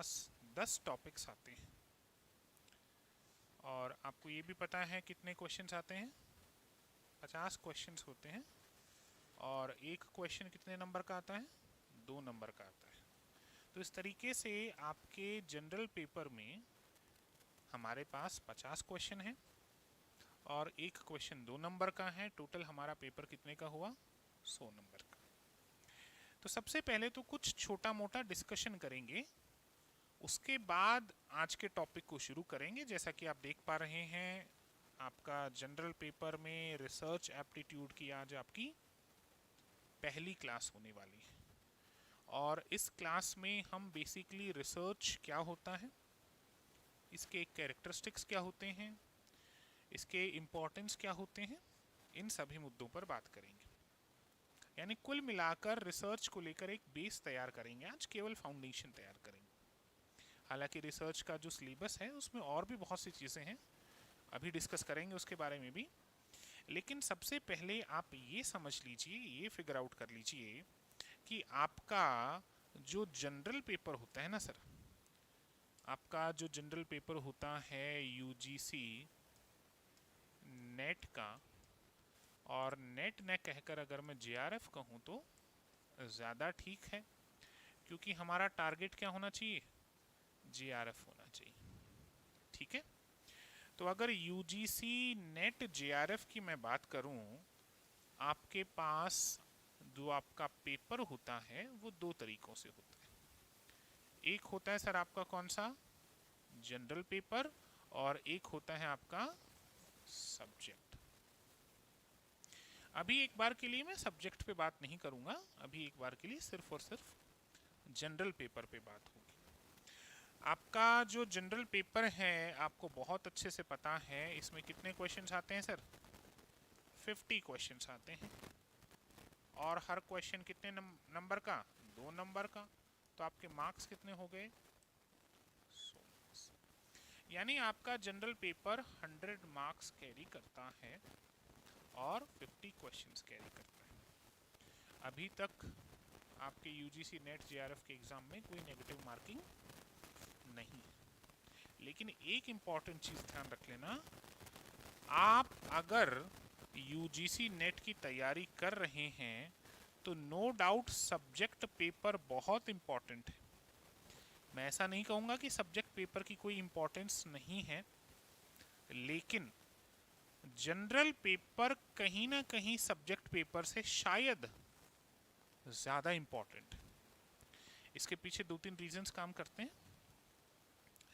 पास 10 topics आते हैं और आपको ये भी पता है कितने क्वेश्चंस आते हैं, 50 क्वेश्चंस होते हैं। और एक क्वेश्चन कितने नंबर का आता है? 2 नंबर का आता है। तो इस तरीके से आपके जनरल पेपर में हमारे पास 50 क्वेश्चन हैं और एक क्वेश्चन 2 नंबर का है। टोटल हमारा पेपर कितने का हुआ? 100 नंबर का। तो सबसे पहले तो कुछ छोटा मोटा डिस्कशन करेंगे, उसके बाद आज के टॉपिक को शुरू करेंगे। जैसा कि आप देख पा रहे हैं, आपका जनरल पेपर में रिसर्च एप्टीट्यूड की आज आपकी पहली क्लास होने वाली है। और इस क्लास में हम बेसिकली रिसर्च क्या होता है, इसके कैरेक्टरिस्टिक्स क्या होते हैं, इसके इम्पोर्टेंस क्या होते हैं, इन सभी मुद्दों पर बात करेंगे। यानी कुल मिलाकर रिसर्च को लेकर एक बेस तैयार करेंगे। आज केवल फाउंडेशन तैयार करेंगे। हालांकि रिसर्च का जो सिलेबस है उसमें और भी बहुत सी चीज़ें हैं, अभी डिस्कस करेंगे उसके बारे में भी। लेकिन सबसे पहले आप ये समझ लीजिए, ये फिगर आउट कर लीजिए कि आपका जो जनरल पेपर होता है ना सर, आपका जो जनरल पेपर होता है यूजीसी नेट का, और नेट न कहकर अगर मैं जेआरएफ कहूँ तो ज़्यादा ठीक है, क्योंकि हमारा टारगेट क्या होना चाहिए? जेआरएफ होना चाहिए। ठीक है, तो अगर यूजीसी नेट जेआरएफ की मैं बात करूं, आपके पास जो आपका पेपर होता है वो 2 तरीकों से होता है। एक होता है सर आपका कौन सा? General paper. और एक होता है आपका सब्जेक्ट। अभी एक बार के लिए मैं सब्जेक्ट पे बात नहीं करूंगा, अभी एक बार के लिए सिर्फ और सिर्फ जनरल पेपर पे बात होगी। आपका जो जनरल पेपर है आपको बहुत अच्छे से पता है, इसमें कितने क्वेश्चंस आते हैं सर? 50 क्वेश्चंस आते हैं। और हर क्वेश्चन कितने नंबर का? 2 नंबर का। तो आपके मार्क्स कितने हो गए? 100 मार्क्स। यानी आपका जनरल पेपर 100 मार्क्स कैरी करता है और 50 क्वेश्चंस कैरी करता है। अभी तक आपके यूजीसी नेट जेआरएफ के एग्ज़ाम में कोई नेगेटिव मार्किंग नहीं है। लेकिन एक इम्पॉर्टेंट चीज़ ध्यान रख लेना, आप अगर यूजीसी नेट की तैयारी कर रहे हैं तो नो डाउट सब्जेक्ट पेपर बहुत इम्पॉर्टेंट है। मैं ऐसा नहीं कहूँगा कि सब्जेक्ट पेपर की कोई इम्पोर्टेंस नहीं है, लेकिन जनरल पेपर कहीं ना कहीं सब्जेक्ट पेपर से शायद ज़्यादा इम्पॉर्टेंट है। इसके पीछे 2-3 रीजंस काम करते हैं।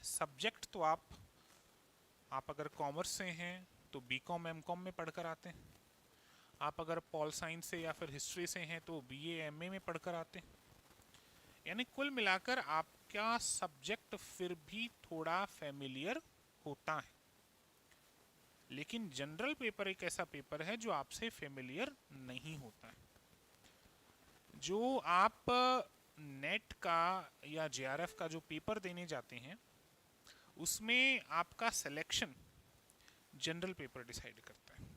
सब्जेक्ट तो आप अगर कॉमर्स से हैं तो बीकॉम एमकॉम में पढ़कर आते हैं। आप अगर पॉल साइंस से या फिर हिस्ट्री से हैं तो बीए एमए में पढ़कर आते हैं। यानी कुल मिलाकर आपका सब्जेक्ट फिर भी थोड़ा फेमिलियर होता है। लेकिन जनरल पेपर एक ऐसा पेपर है जो आपसे फेमिलियर नहीं होता है। जो आप नेट का या जेआरएफ का जो पेपर देने जाते हैं उसमें आपका सिलेक्शन जनरल पेपर डिसाइड करता है।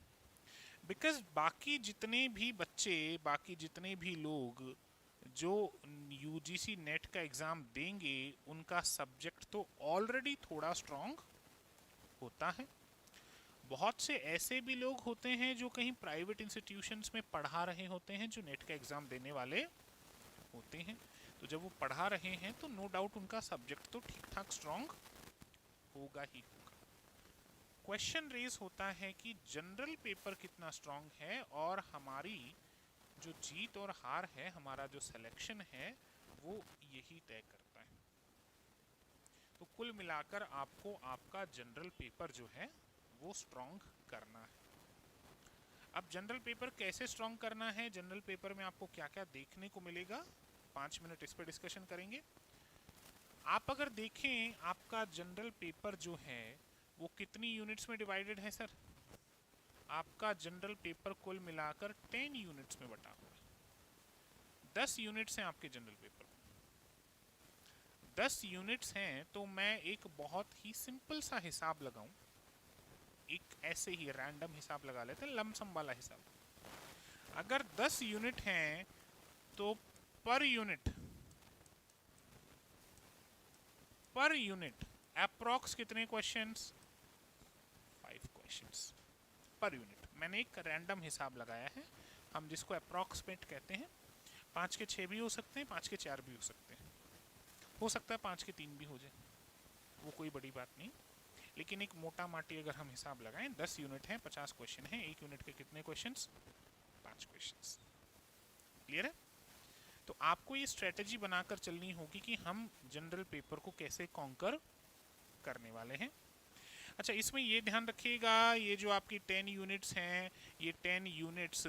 बिकॉज बाकी जितने भी बच्चे, बाकी जितने भी लोग जो यूजीसी नेट का एग्ज़ाम देंगे उनका सब्जेक्ट तो ऑलरेडी थोड़ा स्ट्रॉन्ग होता है। बहुत से ऐसे भी लोग होते हैं जो कहीं प्राइवेट इंस्टीट्यूशंस में पढ़ा रहे होते हैं, जो नेट का एग्ज़ाम देने वाले होते हैं। तो जब वो पढ़ा रहे हैं तो नो डाउट उनका सब्जेक्ट तो ठीक ठाक स्ट्रॉन्ग होगा ही होगा। क्वेश्चन रेज होता है कि जनरल पेपर कितना स्ट्रॉन्ग है और हमारी जो जीत और हार है, हमारा जो सिलेक्शन है वो यही तय करता है। तो कुल मिलाकर आपको आपका जनरल पेपर जो है वो स्ट्रॉन्ग करना है। अब जनरल पेपर कैसे स्ट्रॉन्ग करना है, जनरल पेपर में आपको क्या क्या देखने को मिलेगा, 5 मिनट इस पर डिस्कशन करेंगे। आप अगर देखें आपका जनरल पेपर जो है वो कितनी यूनिट्स में डिवाइडेड है सर? आपका जनरल पेपर कुल मिलाकर 10 यूनिट्स में बटा हुआ है। 10 यूनिट्स हैं आपके जनरल पेपर में। 10 यूनिट्स हैं तो मैं एक बहुत ही सिंपल सा हिसाब लगाऊं, एक ऐसे ही रैंडम हिसाब लगा लेते हैं, लमसम वाला हिसाब। अगर 10 यूनिट हैं तो per unit per unit approx कितने क्वेश्चंस? 5 questions per unit. मैंने एक रैंडम हिसाब लगाया है, हम जिसको अप्रॉक्सीमेट कहते हैं। 5 के 6 भी हो सकते हैं, 5 के 4 भी हो सकते हैं, हो सकता है 5 के 3 भी हो जाए, वो कोई बड़ी बात नहीं। लेकिन एक मोटा माटी अगर हम हिसाब लगाएं, 10 यूनिट हैं, 50 क्वेश्चन हैं, एक यूनिट के कितने क्वेश्चंस? 5 क्वेश्चंस। क्लियर है? तो आपको ये स्ट्रेटेजी बनाकर चलनी होगी कि हम जनरल पेपर को कैसे कॉन्कर करने वाले हैं। अच्छा, इसमें ये ध्यान रखिएगा, ये जो आपकी 10 यूनिट्स हैं, ये 10 यूनिट्स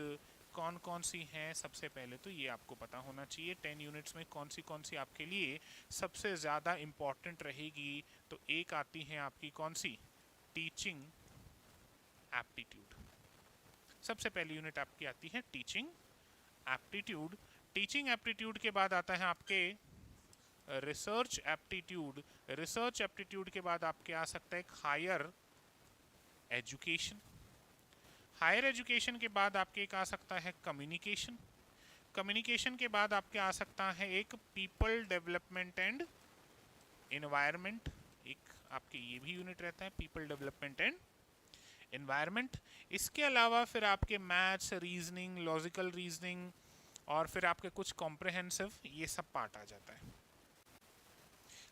कौन कौन सी हैं? सबसे पहले तो ये आपको पता होना चाहिए 10 यूनिट्स में कौन सी आपके लिए सबसे ज़्यादा इम्पॉर्टेंट रहेगी। तो एक आती है आपकी कौन सी? Teaching aptitude. सबसे पहली यूनिट आपकी आती है टीचिंग एप्टीट्यूड। टीचिंग एप्टीट्यूड के बाद आता है आपके रिसर्च एप्टीट्यूड। रिसर्च एप्टीट्यूड के बाद आपके आ सकता है एक हायर एजुकेशन। हायर एजुकेशन के बाद आपके एक आ सकता है कम्युनिकेशन। कम्युनिकेशन के बाद आपके आ सकता है एक पीपल डेवलपमेंट एंड एनवायरनमेंट। एक आपके ये भी यूनिट रहता है, पीपल डेवलपमेंट एंड एनवायरनमेंट। इसके अलावा फिर आपके मैथ्स, रीजनिंग, लॉजिकल रीजनिंग और फिर आपके कुछ कॉम्प्रहेंसिव, ये सब पार्ट आ जाता है।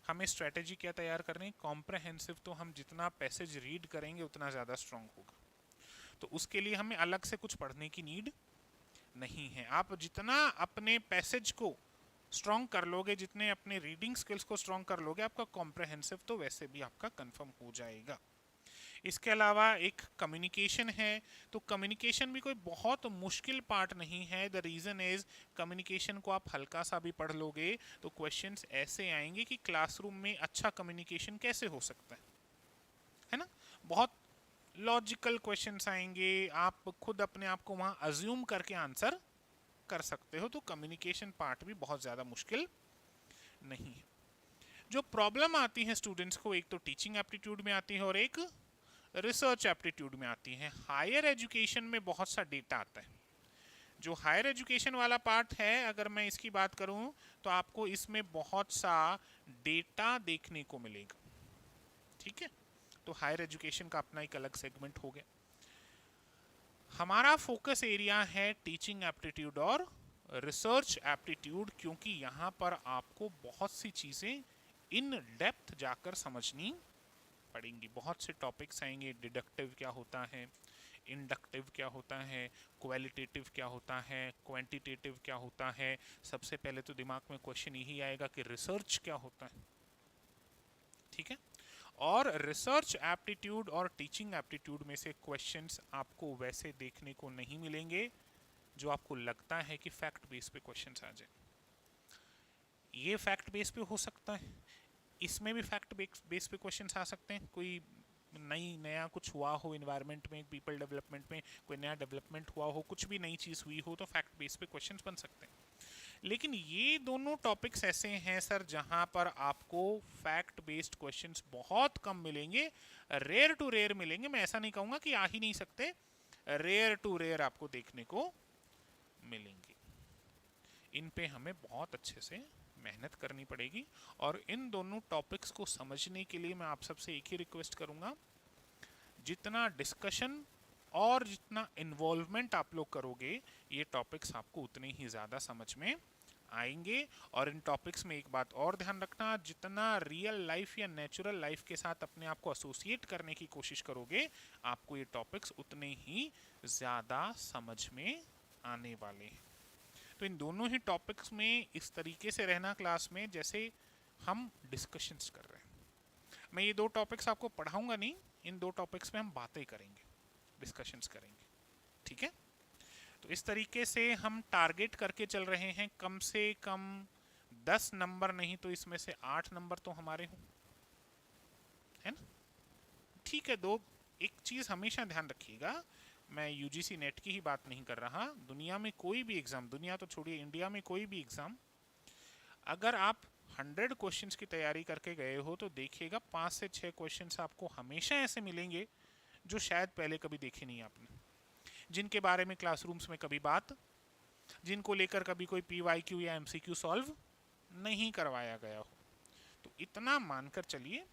हमें स्ट्रेटेजी क्या तैयार करनी है? कॉम्प्रहेंसिव तो हम जितना पैसेज रीड करेंगे उतना ज़्यादा स्ट्रांग होगा, तो उसके लिए हमें अलग से कुछ पढ़ने की नीड नहीं है। आप जितना अपने पैसेज को स्ट्रांग कर लोगे, जितने अपने रीडिंग स्किल्स को स्ट्रांग कर लोगे, आपका कॉम्प्रहेंसिव तो वैसे भी आपका कंफर्म हो जाएगा। इसके अलावा एक कम्युनिकेशन है, तो कम्युनिकेशन भी कोई बहुत मुश्किल पार्ट नहीं है। द रीज़न इज़ कम्युनिकेशन को आप हल्का सा भी पढ़ लोगे तो क्वेश्चंस ऐसे आएंगे कि क्लासरूम में अच्छा कम्युनिकेशन कैसे हो सकता है ना? बहुत लॉजिकल क्वेश्चंस आएंगे, आप खुद अपने आप को वहाँ अज्यूम करके आंसर कर सकते हो। तो कम्युनिकेशन पार्ट भी बहुत ज़्यादा मुश्किल नहीं है। जो प्रॉब्लम आती है स्टूडेंट्स को, एक तो टीचिंग एप्टीट्यूड में आती है और एक रिसर्च एप्टीट्यूड में आती है। हायर एजुकेशन में बहुत सा डेटा आता है। जो हायर एजुकेशन वाला पार्ट है, अगर मैं इसकी बात करूं तो आपको इसमें बहुत सा डेटा देखने को मिलेगा। ठीक है, तो हायर एजुकेशन का अपना एक अलग सेगमेंट हो गया। हमारा फोकस एरिया है टीचिंग एप्टीट्यूड और रिसर्च एप्टीट्यूड, क्योंकि यहाँ पर आपको बहुत सी चीज़ें इन डेप्थ जाकर समझनी पड़ेंगी। बहुत से टॉपिक्स आएंगे, डिडक्टिव क्या होता है, इंडक्टिव क्या होता है, क्वालिटेटिव क्या होता है, क्वांटिटेटिव क्या होता है। सबसे पहले तो दिमाग में क्वेश्चन यही आएगा कि रिसर्च क्या होता है। ठीक है, और रिसर्च एप्टीट्यूड और टीचिंग एप्टीट्यूड में से क्वेश्चंस आपको वैसे देखने को नहीं मिलेंगे जो आपको लगता है कि फैक्ट बेस पे क्वेश्चंस आ जाए। ये फैक्ट बेस पे हो सकता है, इसमें भी फैक्ट बेस पे क्वेश्चंस आ सकते हैं। कोई नया कुछ हुआ हो इन्वायरमेंट में, पीपल डेवलपमेंट में कोई नया डेवलपमेंट हुआ हो, कुछ भी नई चीज़ हुई हो, तो फैक्ट बेस पे क्वेश्चंस बन सकते हैं। लेकिन ये दोनों टॉपिक्स ऐसे हैं सर जहां पर आपको फैक्ट बेस्ड क्वेश्चंस बहुत कम मिलेंगे, रेयर टू रेयर मिलेंगे। मैं ऐसा नहीं कहूँगा कि आ ही नहीं सकते, रेयर टू रेयर आपको देखने को मिलेंगे। इन पे हमें बहुत अच्छे से मेहनत करनी पड़ेगी। और इन दोनों टॉपिक्स को समझने के लिए मैं आप सबसे एक ही रिक्वेस्ट करूँगा, जितना डिस्कशन और जितना इन्वॉल्वमेंट आप लोग करोगे, ये टॉपिक्स आपको उतने ही ज़्यादा समझ में आएंगे। और इन टॉपिक्स में एक बात और ध्यान रखना, जितना रियल लाइफ या नेचुरल लाइफ के साथ अपने आप को एसोसिएट करने की कोशिश करोगे, आपको ये टॉपिक्स उतने ही ज़्यादा समझ में आने वाले हैं। तो इन दोनों ही टॉपिक्स में इस तरीके से रहना क्लास में जैसे हम डिस्कशंस कर रहे हैं। मैं ये दो टॉपिक्स आपको पढ़ाऊंगा नहीं, इन दो टॉपिक्स में हम बातें करेंगे, डिस्कशंस करेंगे। ठीक है, तो इस तरीके से हम टारगेट करके चल रहे हैं कम से कम 10 नंबर, नहीं तो इसमें से 8 नंबर तो हमारे हों, है ना? ठीक है, एक चीज़ हमेशा ध्यान रखिएगा, मैं यूजीसी नेट की ही बात नहीं कर रहा, दुनिया में कोई भी एग्ज़ाम, दुनिया तो छोड़िए इंडिया में कोई भी एग्ज़ाम, अगर आप 100 क्वेश्चंस की तैयारी करके गए हो तो देखिएगा 5 से 6 क्वेश्चंस आपको हमेशा ऐसे मिलेंगे जो शायद पहले कभी देखे नहीं आपने, जिनके बारे में क्लासरूम्स में कभी बात, जिनको लेकर कभी कोई PYQ या MCQ सॉल्व नहीं करवाया गया हो। तो इतना मानकर चलिए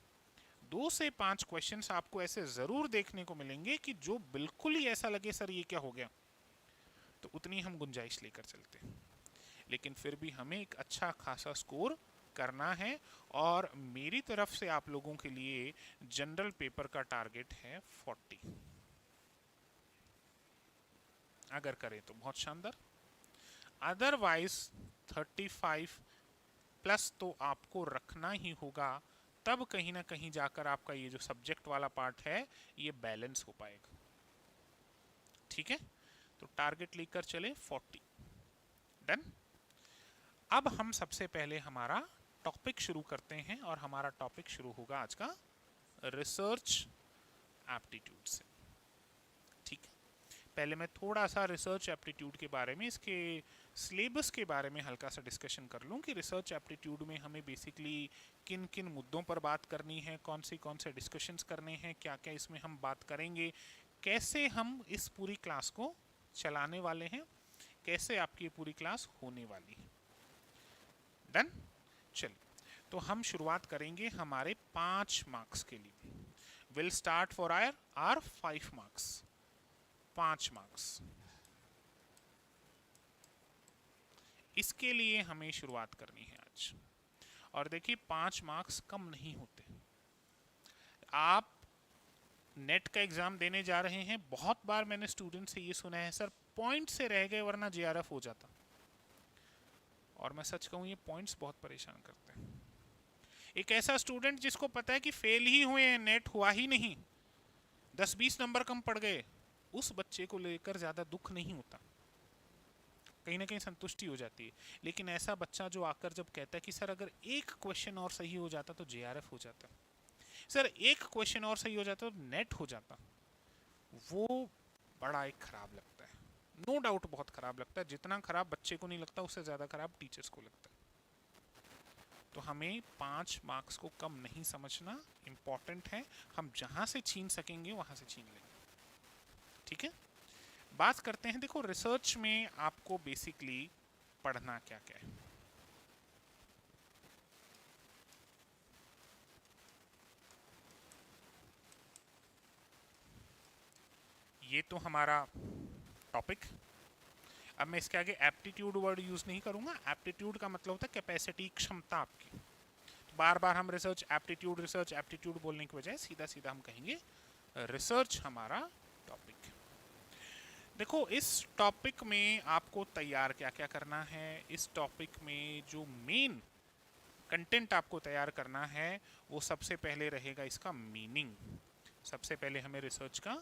2 से 5 क्वेश्चंस आपको ऐसे जरूर देखने को मिलेंगे कि जो बिल्कुल ही ऐसा लगे सर ये क्या हो गया, तो उतनी हम गुंजाइश लेकर चलते हैं। लेकिन फिर भी हमें एक अच्छा खासा स्कोर करना है, और मेरी तरफ से आप लोगों के लिए जनरल पेपर का टारगेट है 40। अगर करें तो बहुत शानदार, अदरवाइज 35 प्लस तो आपको रखना ही होगा, तब कहीं ना कहीं जाकर आपका ये जो सब्जेक्ट वाला पार्ट है ये बैलेंस हो पाएगा। ठीक है, तो टारगेट लेकर चले 40। डन। अब हम सबसे पहले हमारा टॉपिक शुरू करते हैं, और हमारा टॉपिक शुरू होगा आज का रिसर्च एप्टीट्यूड से। ठीक है, पहले मैं थोड़ा सा रिसर्च एप्टीट्यूड के बारे में, इसके सिलेबस के बारे में हल्का सा डिस्कशन कर लूँ कि रिसर्च एप्टीट्यूड में हमें बेसिकली किन किन मुद्दों पर बात करनी है, कौन से डिस्कशंस करने हैं, क्या क्या इसमें हम बात करेंगे, कैसे हम इस पूरी क्लास को चलाने वाले हैं, कैसे आपकी ये पूरी क्लास होने वाली है। डन। चलिए, तो हम शुरुआत करेंगे हमारे 5 मार्क्स के लिए। Will start for R 5 marks, 5 marks. इसके लिए हमें शुरुआत करनी है आज। और देखिए 5 मार्क्स कम नहीं होते। आप नेट का एग्जाम देने जा रहे हैं, बहुत बार मैंने स्टूडेंट से ये सुना है सर पॉइंट से रह गए वरना जेआरएफ हो जाता, और मैं सच कहूँ ये पॉइंट्स बहुत परेशान करते हैं। एक ऐसा स्टूडेंट जिसको पता है कि फेल ही हुए हैं, नेट हुआ ही नहीं, 10-20 नंबर कम पड़ गए, उस बच्चे को लेकर ज़्यादा दुख नहीं होता, कहीं ना कहीं संतुष्टि हो जाती है। लेकिन ऐसा बच्चा जो आकर जब कहता है कि सर अगर एक क्वेश्चन और सही हो जाता तो जेआरएफ हो जाता, सर एक क्वेश्चन और सही हो जाता तो नेट हो जाता, वो बड़ा एक खराब लगता है। नो डाउट बहुत खराब लगता है, जितना खराब बच्चे को नहीं लगता उससे ज़्यादा खराब टीचर्स को लगता है। तो हमें 5 मार्क्स को कम नहीं समझना, इम्पॉर्टेंट है, हम जहाँ से छीन सकेंगे वहाँ से छीन लेंगे। ठीक है, बात करते हैं। देखो रिसर्च में आपको बेसिकली पढ़ना क्या क्या है। ये तो हमारा टॉपिक। अब मैं इसके आगे एप्टीट्यूड वर्ड यूज नहीं करूंगा। एप्टीट्यूड का मतलब होता है कैपेसिटी, क्षमता आपकी। तो बार बार हम रिसर्च एप्टीट्यूड बोलने की बजाय सीधा सीधा हम कहेंगे रिसर्च हमारा टॉपिक। देखो इस टॉपिक में आपको तैयार क्या क्या करना है। इस टॉपिक में जो मेन कंटेंट आपको तैयार करना है वो सबसे पहले रहेगा इसका मीनिंग। सबसे पहले हमें रिसर्च का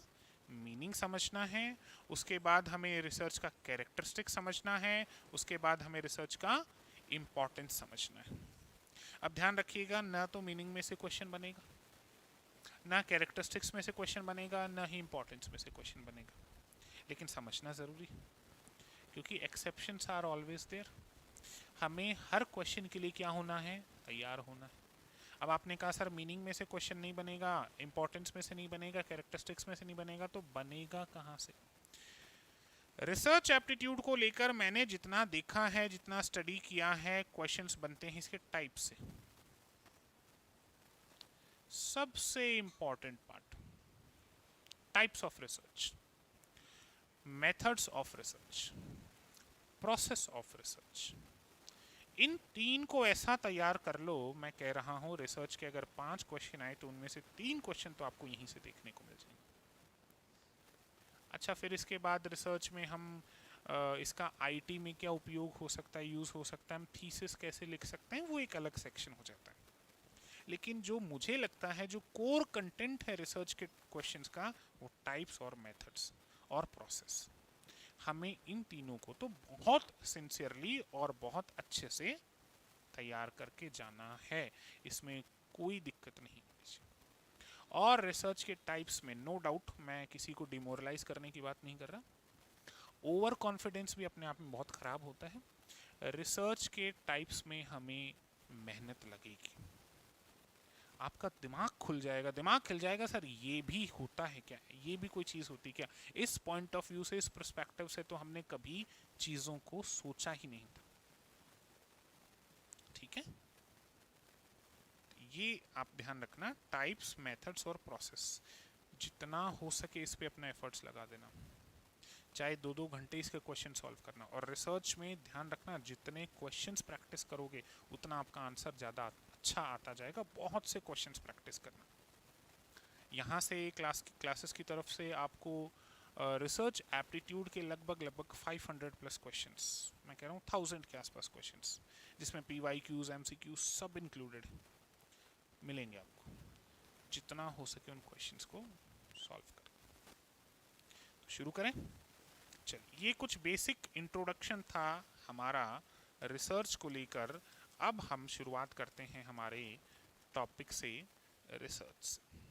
मीनिंग समझना है, उसके बाद हमें रिसर्च का कैरेक्टरिस्टिक समझना है, उसके बाद हमें रिसर्च का इम्पोर्टेंस समझना है। अब ध्यान रखिएगा, ना तो मीनिंग में से क्वेश्चन बनेगा, ना कैरेक्टरिस्टिक्स में से क्वेश्चन बनेगा, ना ही इम्पोर्टेंस में से क्वेश्चन बनेगा, लेकिन समझना ज़रूरी, क्योंकि एक्सेप्शंस आर ऑलवेज देयर। हमें हर क्वेश्चन के लिए क्या होना है, तैयार होना है। अब आपने कहा सर मीनिंग में से क्वेश्चन नहीं बनेगा, इंपॉर्टेंस में से नहीं बनेगा, कैरेक्टरिस्टिक्स में से नहीं बनेगा, तो बनेगा कहाँ से? रिसर्च एप्टीट्यूड को लेकर मैंने जितना देखा है, जितना स्टडी किया है, क्वेश्चंस बनते हैं इसके टाइप से। सबसे important part, types of research, methods of research, process of research. इन 3 को ऐसा तैयार कर लो, मैं कह रहा हूँ रिसर्च के अगर 5 क्वेश्चन आए तो उनमें से 3 क्वेश्चन तो आपको यहीं से देखने को मिल जाएंगे। अच्छा, फिर इसके बाद रिसर्च में हम इसका आईटी में क्या उपयोग हो सकता है, यूज़ हो सकता है, हम थीसिस कैसे लिख सकते हैं, वो एक अलग सेक्शन हो जाता है। लेकिन जो मुझे लगता है जो कोर कंटेंट है रिसर्च के क्वेश्चंस का, वो टाइप्स और मेथड्स और प्रोसेस। हमें इन तीनों को तो बहुत सिंसियरली और बहुत अच्छे से तैयार करके जाना है, इसमें कोई दिक्कत नहीं। और रिसर्च के टाइप्स में नो डाउट मैं किसी को डिमोरलाइज करने की बात नहीं कर रहा, ओवर कॉन्फिडेंस भी अपने आप में बहुत ख़राब होता है। रिसर्च के टाइप्स में हमें मेहनत लगेगी, आपका दिमाग खुल जाएगा, दिमाग खिल जाएगा, सर ये भी होता है क्या, ये भी कोई चीज़ होती क्या, इस पॉइंट ऑफ व्यू से, इस पर्सपेक्टिव से तो हमने कभी चीज़ों को सोचा ही नहीं था। ठीक है, ये आप ध्यान रखना, टाइप्स, मेथड्स और प्रोसेस, जितना हो सके इस पे अपना एफर्ट्स लगा देना, चाहे 2-2 घंटे इसके क्वेश्चन सॉल्व करना। और रिसर्च में ध्यान रखना, जितने क्वेश्चंस प्रैक्टिस करोगे उतना आपका आंसर ज़्यादा अच्छा आता जाएगा। बहुत से क्वेश्चंस प्रैक्टिस करना। यहाँ से क्लासेस की तरफ से आपको रिसर्च एप्टीट्यूड के लगभग 500 प्लस क्वेश्चंस, मैं कह रहा हूँ 1000 के आसपास क्वेश्चंस, जिसमें PYQs, MCQs सब इंक्लूडेड मिलेंगे आपको। जितना हो सके उन क्वेश्चंस को सॉल्व करें। तो शुरू करें। चलिए, ये कुछ बेसिक इंट्रोडक्शन था हमारा रिसर्च को लेकर। अब हम शुरुआत करते हैं हमारे टॉपिक से, रिसर्च से।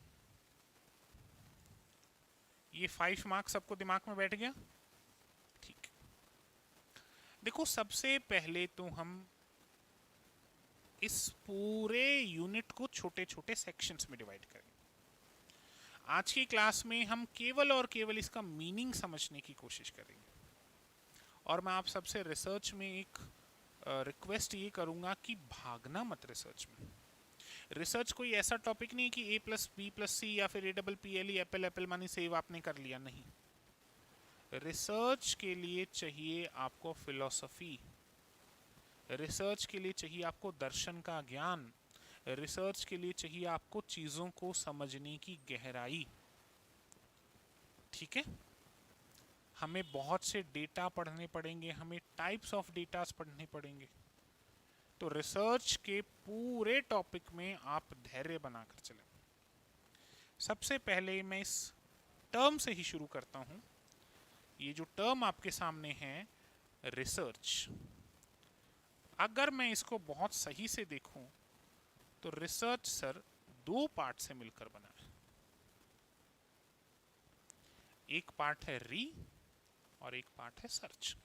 ये 5 मार्क्स सबको दिमाग में बैठ गया? ठीक। देखो, सबसे पहले तो हम इस पूरे यूनिट को छोटे छोटे सेक्शंस में डिवाइड करेंगे। आज की क्लास में हम केवल और केवल इसका मीनिंग समझने की कोशिश करेंगे। और मैं आप सबसे रिसर्च में एक रिक्वेस्ट ये करूंगा कि भागना मत रिसर्च में। रिसर्च कोई ऐसा टॉपिक नहीं कि A+B+C या फिर APPLE, एप्पल एप्पल मानी सेव आपने कर लिया, नहीं। रिसर्च के लिए चाहिए आपको फिलॉसफी, रिसर्च के लिए चाहिए आपको दर्शन का ज्ञान, रिसर्च के लिए चाहिए आपको चीज़ों को समझने की गहराई। ठीक है? हमें बहुत से डेटा पढ़ने पड़ेंगे, हमें टाइप्स ऑफ डेटास पढ़ने पड़ेंगे। तो रिसर्च के पूरे टॉपिक में आप धैर्य बनाकर चलें। सबसे पहले मैं इस टर्म से ही शुरू करता हूं। ये जो टर्म आपके सामने है, रिसर्च, अगर मैं इसको बहुत सही से देखूं तो रिसर्च सर 2 पार्ट से मिलकर बना है। एक पार्ट है री और एक पार्ट है सर्च।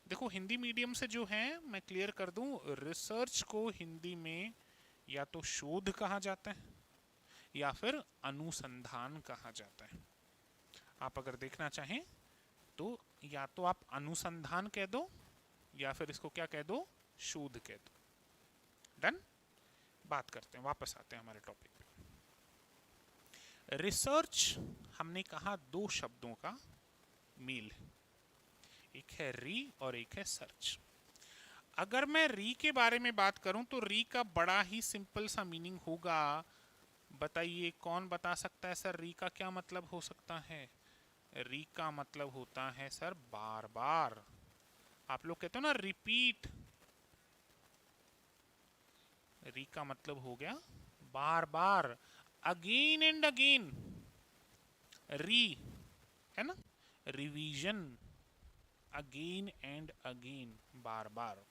देखो, हिंदी मीडियम से जो है, मैं क्लियर कर दूं, रिसर्च को हिंदी में या तो शोध कहा जाता है या फिर अनुसंधान कहा जाता है। आप अगर देखना चाहें तो या तो आप अनुसंधान कह दो या फिर इसको क्या कह दो, शोध कह दो। डन? बात करते हैं, वापस आते हैं हमारे टॉपिक पे। रिसर्च हमने कहा 2 शब्दों का मेल है, एक है री और एक है सर्च। अगर मैं री के बारे में बात करूं तो री का बड़ा ही सिंपल सा मीनिंग होगा। बताइए, कौन बता सकता है सर री का क्या मतलब हो सकता है? री का मतलब होता है सर बार बार। आप लोग कहते हो ना रिपीट, री का मतलब हो गया बार बार, अगेन एंड अगेन। री है ना, revision, again and again, bar bar.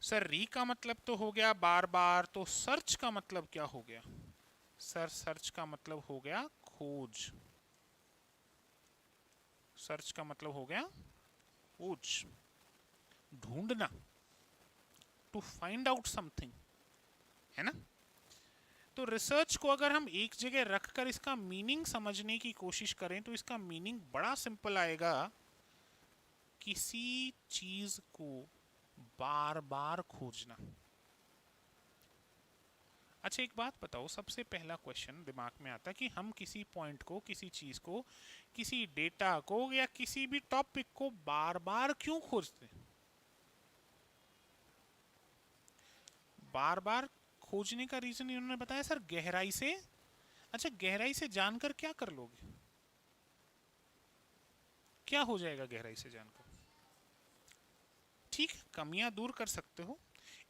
Sir री का मतलब तो हो गया बार बार, तो सर्च का मतलब क्या हो गया? सर सर्च का मतलब हो गया खोज। सर्च का मतलब हो गया खोज, ढूंढना, टू फाइंड आउट समथिंग, है ना। तो रिसर्च को अगर हम एक जगह रखकर इसका मीनिंग समझने की कोशिश करें तो इसका मीनिंग बड़ा सिंपल आएगा, किसी चीज को बार बार खोजना। अच्छा, एक बात बताओ, सबसे पहला क्वेश्चन दिमाग में आता है कि हम किसी पॉइंट को, किसी चीज को, किसी डेटा को या किसी भी टॉपिक को बार बार क्यों खोजते हैं? बार बार खोजने का रीजन इन्होंने बताया सर गहराई से। अच्छा, गहराई से जानकर क्या कर लोगे? क्या हो जाएगा गहराई से जानकर? ठीक है, कमियां दूर कर सकते हो।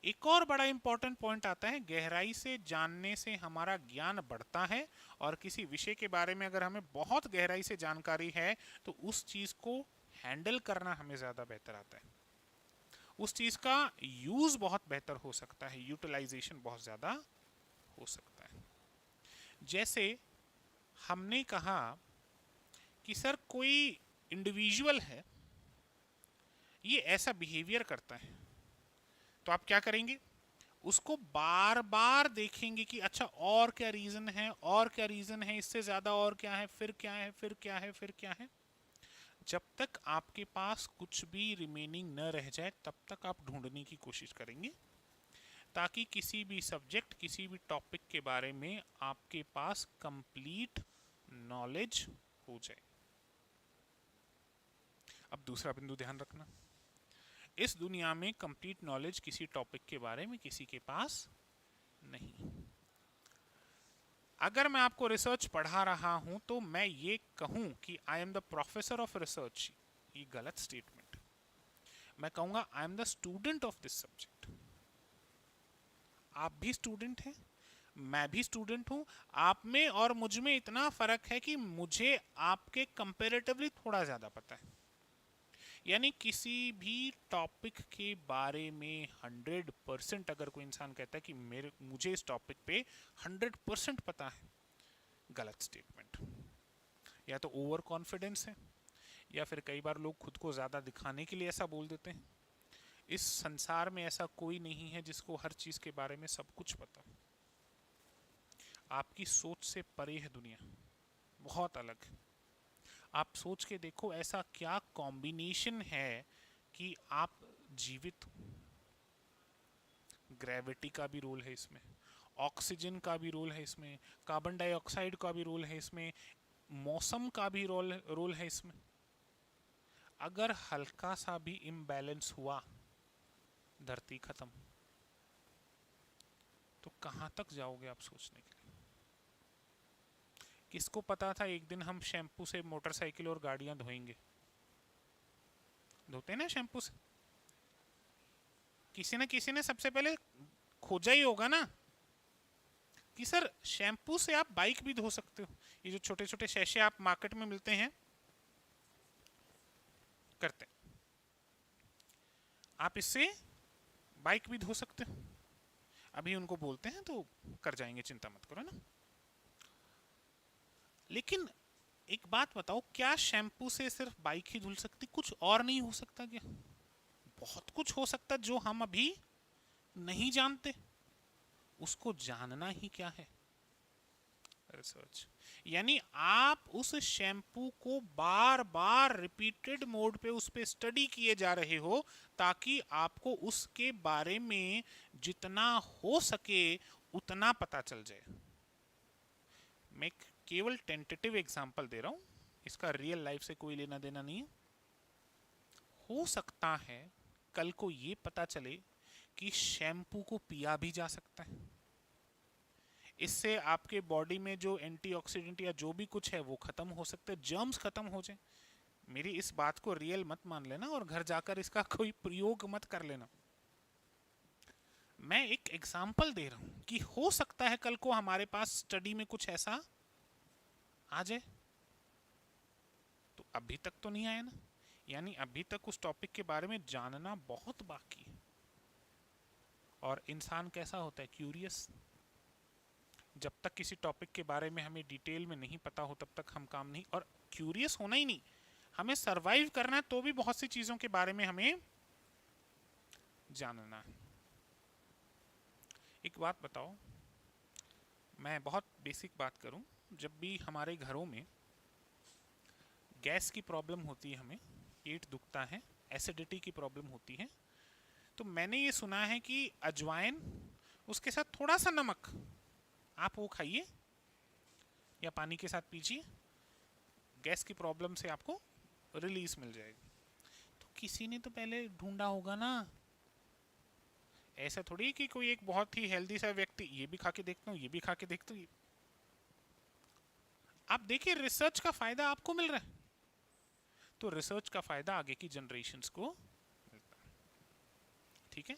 एक और बड़ा इंपॉर्टेंट पॉइंट आता है, गहराई से जानने से हमारा ज्ञान बढ़ता है और किसी विषय के बारे में अगर हमें बहुत गहराई से जानकारी है तो उस चीज को हैंडल करना हमें ज्यादा बेहतर आता है, उस चीज का यूज बहुत बेहतर हो सकता है, यूटिलाइजेशन बहुत ज्यादा हो सकता है। जैसे हमने कहा कि सर कोई इंडिविजुअल है, ये ऐसा बिहेवियर करता है, तो आप क्या करेंगे? उसको बार बार देखेंगे कि अच्छा और क्या रीजन है, और क्या रीजन है, इससे ज्यादा और क्या है, फिर क्या है, फिर क्या है, फिर क्या है। जब तक आपके पास कुछ भी रिमेनिंग न रह जाए तब तक आप ढूंढने की कोशिश करेंगे। ताकि किसी भी सब्जेक्ट, किसी भी टॉपिक के बारे में आपके पास कंप्लीट नॉलेज हो जाए। अब दूसरा बिंदु ध्यान रखना, इस दुनिया में कंप्लीट नॉलेज किसी टॉपिक के बारे में किसी के पास नहीं। अगर मैं आपको रिसर्च पढ़ा रहा हूं तो मैं ये कहूं कि I am the professor of research, ये गलत स्टेटमेंट। मैं कहूंगा I am the student of this subject. आप भी स्टूडेंट हैं, मैं भी स्टूडेंट हूं। आप में और मुझ में इतना फर्क है कि मुझे आपके कंपैरेटिवली थोड़ा ज्यादा पता है। यानी किसी भी टॉपिक के बारे में 100% अगर कोई इंसान कहता है कि मुझे इस टॉपिक पे 100% पता है, गलत स्टेटमेंट। या तो ओवर कॉन्फिडेंस है, या फिर कई बार लोग खुद को ज़्यादा दिखाने के लिए ऐसा बोल देते हैं। इस संसार में ऐसा कोई नहीं है जिसको हर चीज़ के बारे में सब कुछ पता। आपकी सोच से परे है दुनिया, बहुत अलग। आप सोच के देखो ऐसा क्या कॉम्बिनेशन है कि आप जीवित हो। ग्रेविटी का भी रोल है इसमें, ऑक्सीजन का भी रोल है इसमें, कार्बन डाइऑक्साइड का भी रोल है इसमें, मौसम का भी रोल है इसमें। अगर हल्का सा भी इम्बैलेंस हुआ, धरती खत्म। तो कहां तक जाओगे आप सोचने के लिए? किसको पता था एक दिन हम शैम्पू से मोटरसाइकिल और गाड़ियां धोएंगे? धोते ना शैम्पू से। किसी ने सबसे पहले खोजा ही होगा ना कि सर शैम्पू से आप बाइक भी धो सकते हो। ये जो छोटे छोटे शैशे आप मार्केट में मिलते हैं, करते हैं, आप इससे बाइक भी धो सकते हो। अभी उनको बोलते हैं तो कर जाएंगे, चिंता मत करो ना। लेकिन एक बात बताओ, क्या शैम्पू से सिर्फ बाइक ही धुल सकती, कुछ और नहीं हो सकता क्या? बहुत कुछ हो सकता जो हम अभी नहीं जानते। उसको जानना ही क्या है? रिसर्च। यानी आप उस शैम्पू को बार बार रिपीटेड मोड पे उस पे स्टडी किए जा रहे हो ताकि आपको उसके बारे में जितना हो सके उतना पता चल जाए। मैं केवल टेंटेटिव एग्जांपल दे रहा हूं, इसका रियल लाइफ से कोई लेना देना नहीं है। हो सकता है कल को ये पता चले कि शैम्पू को पिया भी जा सकता है, इससे आपके बॉडी में जो एंटीऑक्सीडेंट या जो भी कुछ है वो खत्म हो सकता है, जर्म्स खत्म हो जाए। मेरी इस बात को रियल मत मान लेना और घर जाकर इसका कोई प्रयोग मत कर लेना। मैं एक एग्जाम्पल दे रहा हूं कि हो सकता है कल को हमारे पास स्टडी में कुछ ऐसा आ जाए। तो अभी तक तो नहीं आया ना, यानी अभी तक उस टॉपिक के बारे में जानना बहुत बाकी है। और इंसान कैसा होता है? क्यूरियस। जब तक किसी टॉपिक के बारे में हमें डिटेल में नहीं पता हो तब तक हम काम नहीं, और क्यूरियस होना ही नहीं, हमें सरवाइव करना है तो भी बहुत सी चीजों के बारे में हमें जानना है। एक बात बताओ, मैं बहुत बेसिक बात करूं, जब भी हमारे घरों में गैस की प्रॉब्लम होती है, हमें पेट दुखता है, एसिडिटी की प्रॉब्लम होती है, तो मैंने ये सुना है कि अजवाइन, उसके साथ थोड़ा सा नमक, आप वो खाइए या पानी के साथ पीजिए, गैस की प्रॉब्लम से आपको रिलीज मिल जाएगी। तो किसी ने तो पहले ढूंढा होगा ना। ऐसा थोड़ी कि कोई एक बहुत ही हेल्दी सा व्यक्ति ये भी खा के देखता हूँ, ये भी खा के देखता हूँ। आप देखिए रिसर्च का फायदा आपको मिल रहा है, तो रिसर्च का फायदा आगे की जनरेशन्स को मिलता है। ठीक है,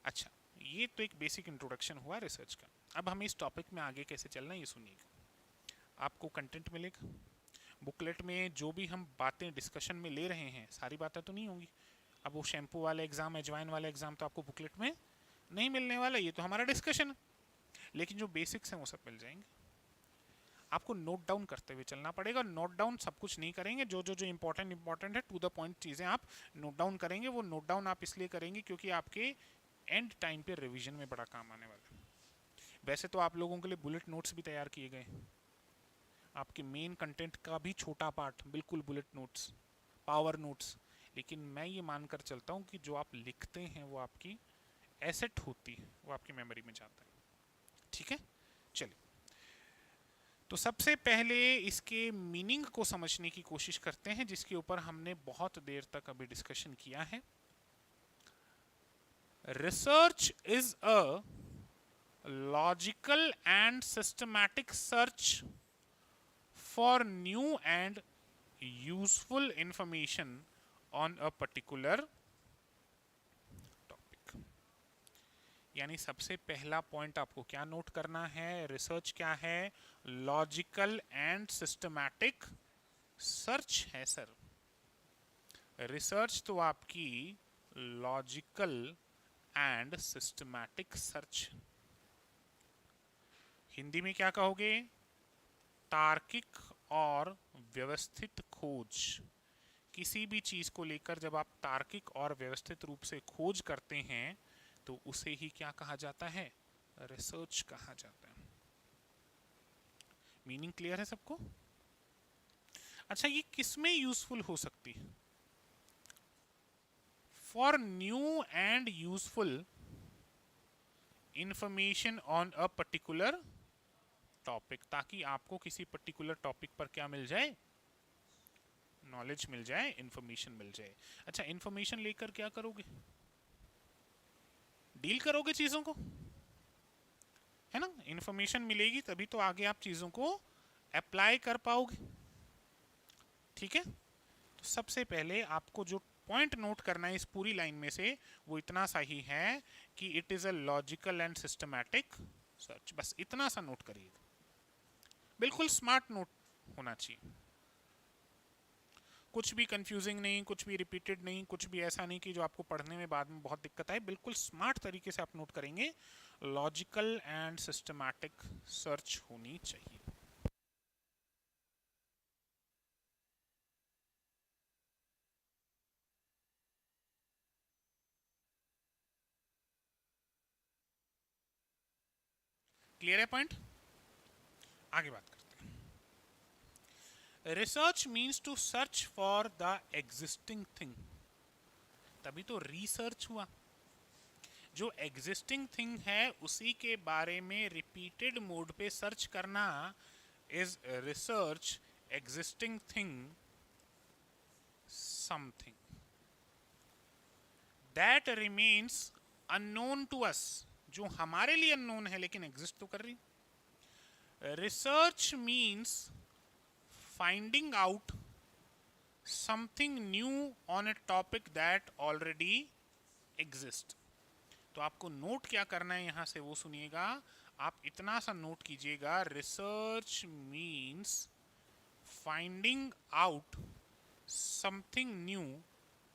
अच्छा, ये तो एक बेसिक इंट्रोडक्शन हुआ रिसर्च का। अब हमें इस टॉपिक में आगे कैसे चलना है ये सुनिएगा। आपको कंटेंट मिलेगा बुकलेट में, जो भी हम बातें डिस्कशन में ले रहे हैं सारी बातें तो नहीं होंगी। अब वो शैम्पू वाला एग्जाम, अजवाइन वाला एग्जाम तो आपको बुकलेट में नहीं मिलने वाला, ये तो हमारा डिस्कशन है। लेकिन जो बेसिक्स हैं वो सब मिल जाएंगे। आपको नोट डाउन करते हुए चलना पड़ेगा। नोट डाउन सब कुछ नहीं करेंगे, जो जो जो इंपॉर्टेंट है, टू द पॉइंट चीज़ें आप नोट डाउन करेंगे। वो नोट डाउन आप इसलिए करेंगे क्योंकि आपके एंड टाइम पे रिवीजन में बड़ा काम आने वाला है। वैसे तो आप लोगों के लिए बुलेट नोट्स भी तैयार किए गए, आपके मेन कंटेंट का भी छोटा पार्ट, बिल्कुल बुलेट नोट्स, पावर नोट्स। लेकिन मैं ये मानकर चलता हूँ कि जो आप लिखते हैं वो आपकी एसेट होती है वो आपकी मेमोरी में जाता है। ठीक है, चलिए तो सबसे पहले इसके मीनिंग को समझने की कोशिश करते हैं, जिसके ऊपर हमने बहुत देर तक अभी डिस्कशन किया है। Research is a logical and systematic search for new and useful information on a particular topic. यानी सबसे पहला पॉइंट आपको क्या नोट करना है, रिसर्च क्या है, लॉजिकल एंड सिस्टमैटिक सर्च है सर। रिसर्च तो आपकी logical and systematic search, Hindi में क्या कहोगे, तार्किक और व्यवस्थित खोज। किसी भी चीज को लेकर जब आप तार्किक और व्यवस्थित रूप से खोज करते हैं तो उसे ही क्या कहा जाता है, रिसर्च कहा जाता है। मीनिंग क्लियर है सबको? अच्छा, ये किसमें यूजफुल हो सकती है? For new and useful information on a particular topic, ताकि आपको किसी पर्टिकुलर टॉपिक पर क्या मिल जाए, नॉलेज मिल जाए, इंफॉर्मेशन मिल जाए। अच्छा, इंफॉर्मेशन लेकर क्या करोगे, डील करोगे चीजों को, है ना। इंफॉर्मेशन मिलेगी तभी तो आगे आप चीजों को अप्लाई कर पाओगे। ठीक है, तो सबसे पहले आपको जो पॉइंट नोट करना है इस पूरी लाइन में से वो इतना सा ही है कि it is a logical and systematic search. बस इतना सा नोट करिएगा, बिल्कुल स्मार्ट नोट होना चाहिए, कुछ भी कंफ्यूजिंग नहीं, कुछ भी रिपीटेड नहीं, कुछ भी ऐसा नहीं कि जो आपको पढ़ने में बाद में बहुत दिक्कत आए। बिल्कुल स्मार्ट तरीके से आप नोट करेंगे, लॉजिकल एंड सिस्टमैटिक सर्च होनी चाहिए। क्लियर है पॉइंट? आगे बात करते हैं। Research means to search for the existing thing, तभी तो रिसर्च हुआ। जो एग्जिस्टिंग थिंग है उसी के बारे में रिपीटेड मोड पे सर्च करना is research existing thing something that remains unknown to us, जो हमारे लिए अननोन है लेकिन एग्जिस्ट तो कर रही। Research means finding out something new on A topic that already exist. तो आपको नोट क्या करना है यहां से वो सुनिएगा, आप इतना सा नोट कीजिएगा, research means finding out something new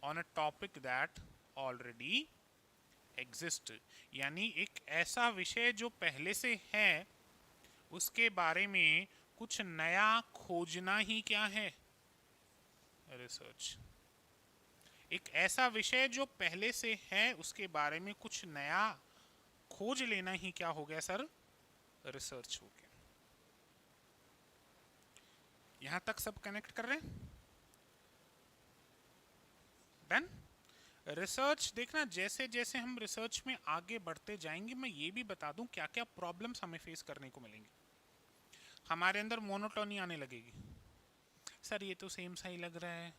on a topic that already exist. यानी एक ऐसा विषय जो पहले से है उसके बारे में कुछ नया खोजना ही क्या है, रिसर्च। एक ऐसा विषय जो पहले से है उसके बारे में कुछ नया खोज लेना ही क्या हो गया सर, रिसर्च हो गया। यहां तक सब कनेक्ट कर रहे हैं? डन। रिसर्च देखना, जैसे जैसे हम रिसर्च में आगे बढ़ते जाएंगे मैं ये भी बता दूं क्या क्या प्रॉब्लम्स हमें फेस करने को मिलेंगे। हमारे अंदर मोनोटोनी आने लगेगी, सर ये तो सेम सा ही लग रहा है,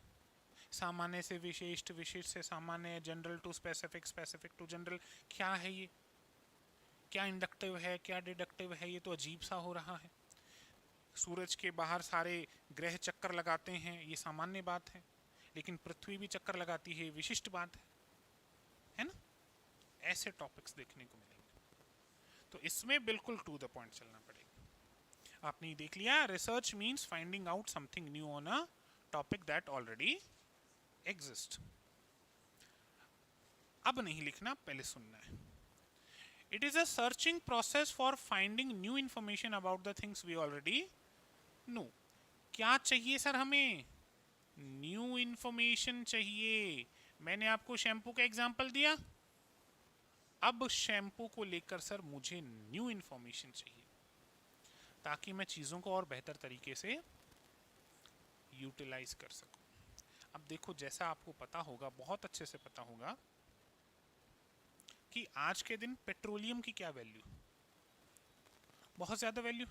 सामान्य से विशिष्ट, विशिष्ट से सामान्य, general to specific, specific to general, क्या है ये, क्या इंडक्टिव है, क्या डिडक्टिव है, ये तो अजीब सा हो रहा है। सूरज के बाहर सारे ग्रह चक्कर लगाते हैं, ये सामान्य बात है, लेकिन पृथ्वी भी चक्कर लगाती है, विशिष्ट बात है ना। ऐसे टॉपिक्स देखने को मिलेंगे, तो इसमें बिल्कुल टू द पॉइंट चलना पड़ेगा। आपने ये देख लिया, research means finding out something new on a topic that already exist. अब नहीं लिखना, पहले सुनना है। It is a searching process for finding new information about the things we already know. क्या चाहिए सर हमें, न्यू इंफॉर्मेशन चाहिए। मैंने आपको शैम्पू का एग्जांपल दिया, अब शैम्पू को लेकर सर मुझे न्यू इंफॉर्मेशन चाहिए ताकि मैं चीज़ों को और बेहतर तरीके से यूटिलाइज कर सकूं। अब देखो, जैसा आपको पता होगा, बहुत अच्छे से पता होगा कि आज के दिन पेट्रोलियम की क्या वैल्यू, बहुत ज़्यादा वैल्यू।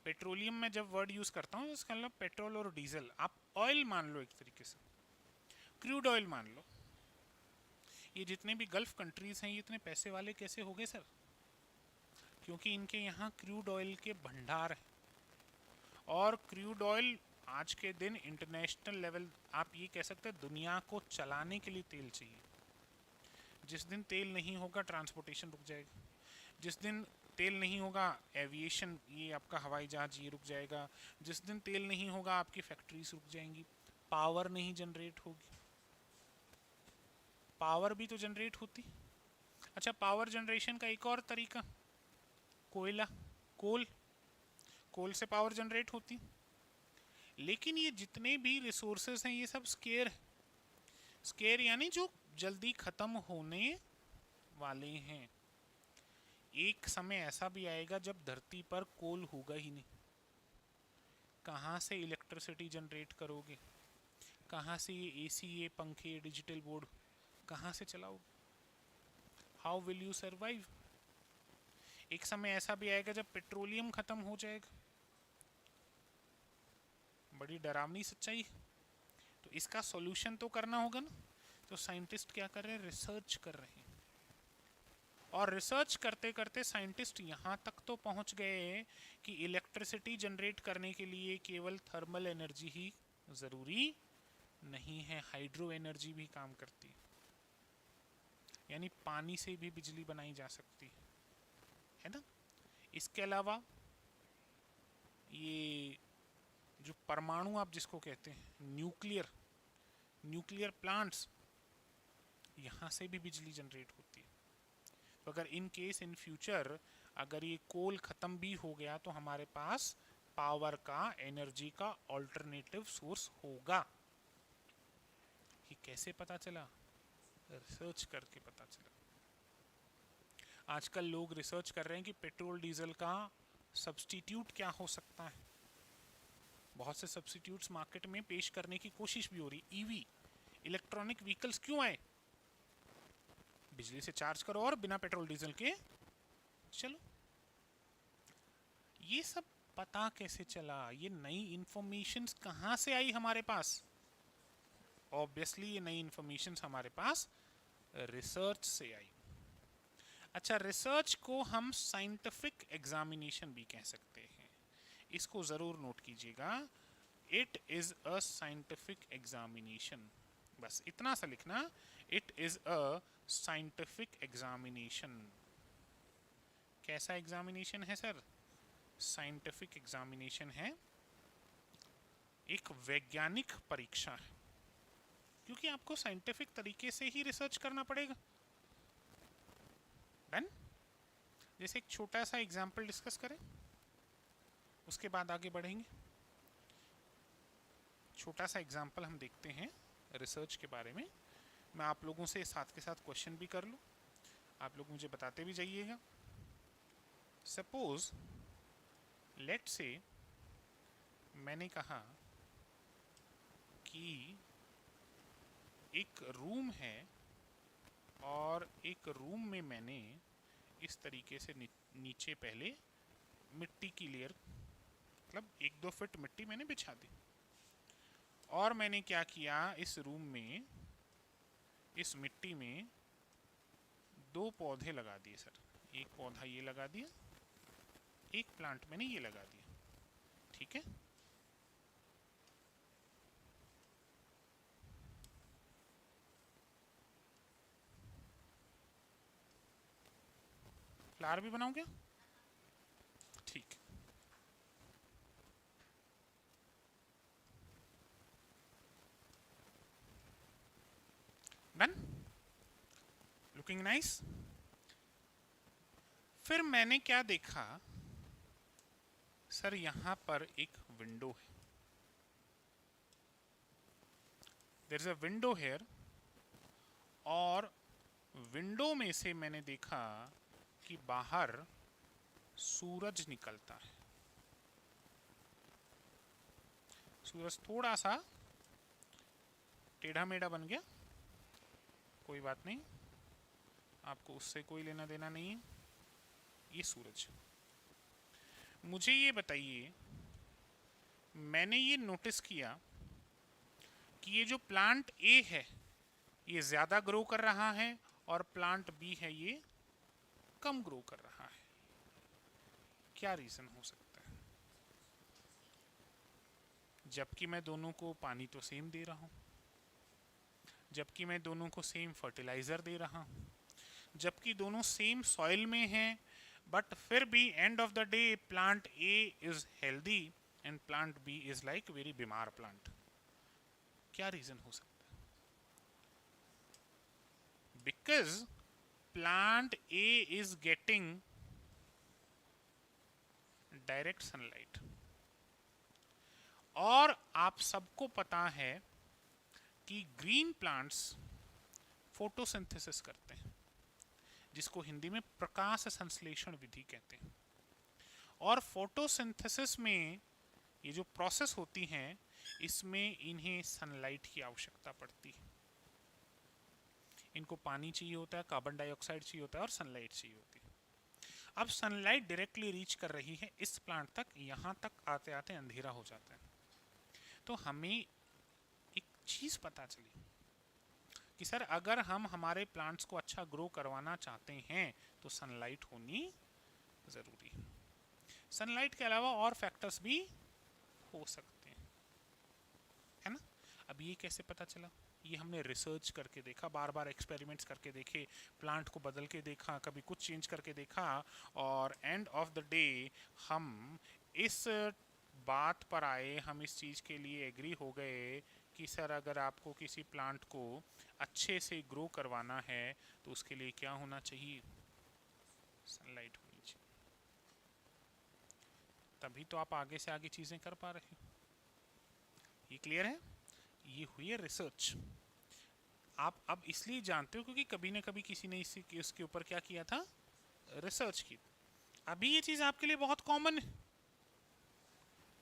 पेट्रोलियम में जब वर्ड यूज़ करता हूँ इसका मतलब पेट्रोल और डीजल, आप ऑयल मान लो, एक तरीके से क्रूड ऑयल मान लो। ये जितने भी गल्फ कंट्रीज़ हैं ये इतने पैसे वाले कैसे हो गए सर? क्योंकि इनके यहाँ क्रूड ऑयल के भंडार हैं, और क्रूड ऑयल आज के दिन इंटरनेशनल लेवल, आप ये कह सकते हैं दुनिया को चलाने के लिए तेल चाहिए। जिस दिन तेल नहीं होगा ट्रांसपोर्टेशन रुक जाएगा, जिस दिन तेल नहीं होगा एविएशन, ये आपका हवाई जहाज ये रुक जाएगा, जिस दिन तेल नहीं होगा आपकी फैक्ट्रीज रुक जाएंगी, पावर नहीं जनरेट होगी। पावर भी तो जनरेट होती। अच्छा, पावर जनरेशन का एक और तरीका, कोयला, कोल से पावर जनरेट होती। लेकिन ये जितने भी रिसोर्सेस हैं ये सब स्केयर है। स्केयर यानी जो जल्दी ख़त्म होने वाले हैं। एक समय ऐसा भी आएगा जब धरती पर कोल होगा ही नहीं। कहाँ से इलेक्ट्रिसिटी जनरेट करोगे? कहाँ से ये एसी, ये पंखे, ये डिजिटल बोर्ड कहाँ से चलाओगे? How will you survive? एक समय ऐसा भी आएगा जब पेट्रोलियम ख़त्म हो जाएगा। बड़ी डरावनी सच्चाई। तो इसका सॉल्यूशन तो करना होगा ना। तो साइंटिस्ट क्या कर रहे हैं? रिसर्च कर रहे हैं। और रिसर्च करते करते साइंटिस्ट यहाँ तक तो पहुँच गए कि इलेक्ट्रिसिटी जनरेट करने के लिए केवल थर्मल एनर्जी ही ज़रूरी नहीं है, हाइड्रो एनर्जी भी काम करती है। यानी पानी से भी बिजली बनाई जा सकती है ना। इसके अलावा ये जो परमाणु आप जिसको कहते हैं, न्यूक्लियर प्लांट्स, यहाँ से भी बिजली जनरेट होती है। तो अगर इन केस इन फ्यूचर अगर ये कोल ख़त्म भी हो गया तो हमारे पास पावर का, एनर्जी का ऑल्टरनेटिव सोर्स होगा। ये कैसे पता चला? रिसर्च करके पता चला। आजकल लोग रिसर्च कर रहे हैं कि पेट्रोल डीजल का सब्स्टिट्यूट क्या हो सकता है। बहुत से सब्स्टिट्यूट्स मार्केट में पेश करने की कोशिश भी हो रही। ईवी, इलेक्ट्रॉनिक व्हीकल्स क्यों आए? बिजली से चार्ज करो और बिना पेट्रोल डीजल के चलो। ये सब पता कैसे चला? ये नई इंफॉर्मेशंस कहाँ से आई हमारे पास? ऑब्वियसली ये नई इंफॉर्मेशंस हमारे पास रिसर्च से आई। अच्छा, रिसर्च को हम साइंटिफिक एग्जामिनेशन भी कह सकते हैं। इसको ज़रूर नोट कीजिएगा। It is a scientific examination. बस इतना सा लिखना, it is a scientific examination. कैसा एग्जामिनेशन है सर? साइंटिफिक एग्जामिनेशन है, एक वैज्ञानिक परीक्षा है। क्योंकि आपको साइंटिफिक तरीके से ही रिसर्च करना पड़ेगा। डन? जैसे एक छोटा सा एग्जाम्पल डिस्कस करें, उसके बाद आगे बढ़ेंगे। छोटा सा एग्जाम्पल हम देखते हैं रिसर्च के बारे में। मैं आप लोगों से साथ के साथ क्वेश्चन भी कर लूँ, आप लोग मुझे बताते भी जाइएगा। सपोज लेट से मैंने कहा कि एक रूम है और एक रूम में मैंने इस तरीके से नीचे पहले मिट्टी की लेयर, मतलब 1-2 फीट मिट्टी मैंने बिछा दी। और मैंने क्या किया, इस रूम में, इस मिट्टी में 2 पौधे लगा दिए सर। एक पौधा ये लगा दिया, एक प्लांट मैंने ये लगा दिया। ठीक है, फ्लावर भी बनाऊं क्या? ठीक। डन? Looking nice. फिर मैंने क्या देखा सर, यहां पर एक विंडो है। There is a window here, और विंडो में से मैंने देखा कि बाहर सूरज निकलता है। सूरज थोड़ा सा टेढ़ा मेढ़ा बन गया, कोई बात नहीं, आपको उससे कोई लेना देना नहीं है। ये सूरज। मुझे ये बताइए, मैंने ये नोटिस किया कि ये जो प्लांट ए है ये ज़्यादा ग्रो कर रहा है और प्लांट बी है ये कम ग्रो कर रहा है। क्या रीज़न हो सकता है? जबकि मैं दोनों को पानी तो सेम दे रहा हूँ, जबकि मैं दोनों को सेम फर्टिलाइज़र दे रहा हूँ, जबकि दोनों सेम सॉइल में हैं, बट फिर भी end of the day plant A is healthy and plant B is like very बीमार प्लांट। क्या रीजन हो सकता है? Because plant A is getting direct sunlight, और आप सबको पता है कि ग्रीन प्लांट्स फोटोसिंथेसिस करते हैं, जिसको हिंदी में प्रकाश संश्लेषण विधि कहते हैं। और फोटोसिंथेसिस में ये जो प्रोसेस होती हैं इसमें इन्हें सनलाइट की आवश्यकता पड़ती है। इनको पानी चाहिए होता है, कार्बन डाइऑक्साइड चाहिए होता है और सनलाइट चाहिए होती है। अब सनलाइट डायरेक्टली रीच कर रही है इस प्लांट तक, यहाँ तक आते आते अंधेरा हो जाता है। तो हमें एक चीज़ पता चली कि सर अगर हम हमारे प्लांट्स को अच्छा ग्रो करवाना चाहते हैं तो सनलाइट होनी ज़रूरी है। सनलाइट के अलावा और फैक्टर्स भी हो सकते हैं, है ना। अब ये कैसे पता चला? ये हमने रिसर्च करके देखा, बार बार एक्सपेरिमेंट्स करके देखे, प्लांट को बदल के देखा, कभी कुछ चेंज करके देखा, और एंड ऑफ द डे हम इस बात पर आए, हम इस चीज़ के लिए एग्री हो गए कि सर अगर आपको किसी प्लांट को अच्छे से ग्रो करवाना है तो उसके लिए क्या होना चाहिए? सनलाइट होनी चाहिए। तभी तो आप आगे से आगे चीज़ें कर पा रहे हो। ये क्लियर है? ये हुई है रिसर्च। आप अब इसलिए जानते हो क्योंकि कभी ना कभी किसी ने इसके ऊपर क्या किया था? रिसर्च की। अभी ये चीज़ आपके लिए बहुत कॉमन है,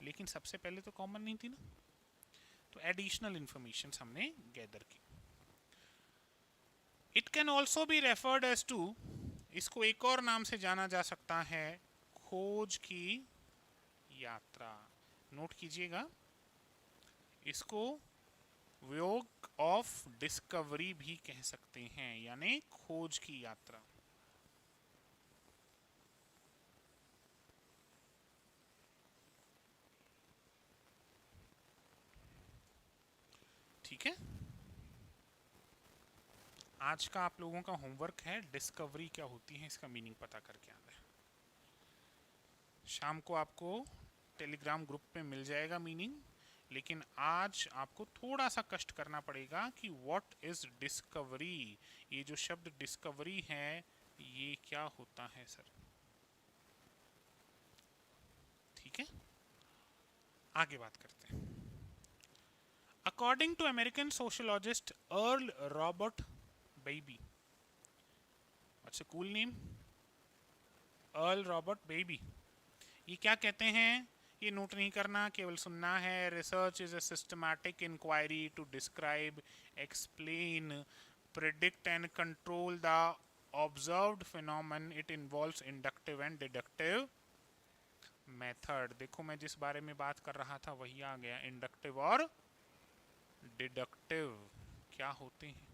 लेकिन सबसे पहले तो कॉमन नहीं थी ना। तो एडिशनल इंफॉर्मेशन हमने गैदर की। It can also be referred as to, इसको एक और नाम से जाना जा सकता है, खोज की यात्रा। नोट कीजिएगा, इसको वॉक ऑफ डिस्कवरी भी कह सकते हैं, यानी खोज की यात्रा। ठीक है, आज का आप लोगों का होमवर्क है डिस्कवरी क्या होती है इसका मीनिंग पता करके आना है। शाम को आपको टेलीग्राम ग्रुप पे मिल जाएगा मीनिंग, लेकिन आज आपको थोड़ा सा कष्ट करना पड़ेगा कि व्हाट इज डिस्कवरी। ये जो शब्द डिस्कवरी है ये क्या होता है सर? ठीक है, आगे बात करते हैं। According to American sociologist Earl Robert Babbie, what's a cool name, Earl Robert Babbie, ये क्या कहते हैं? ये नोट नहीं करना, केवल सुनना है। Research is a systematic inquiry to describe, explain, predict and control the observed phenomenon. It involves inductive and deductive method. देखो मैं जिस बारे में बात कर रहा था वही आ गया, इंडक्टिव और डिडक्टिव क्या होते हैं।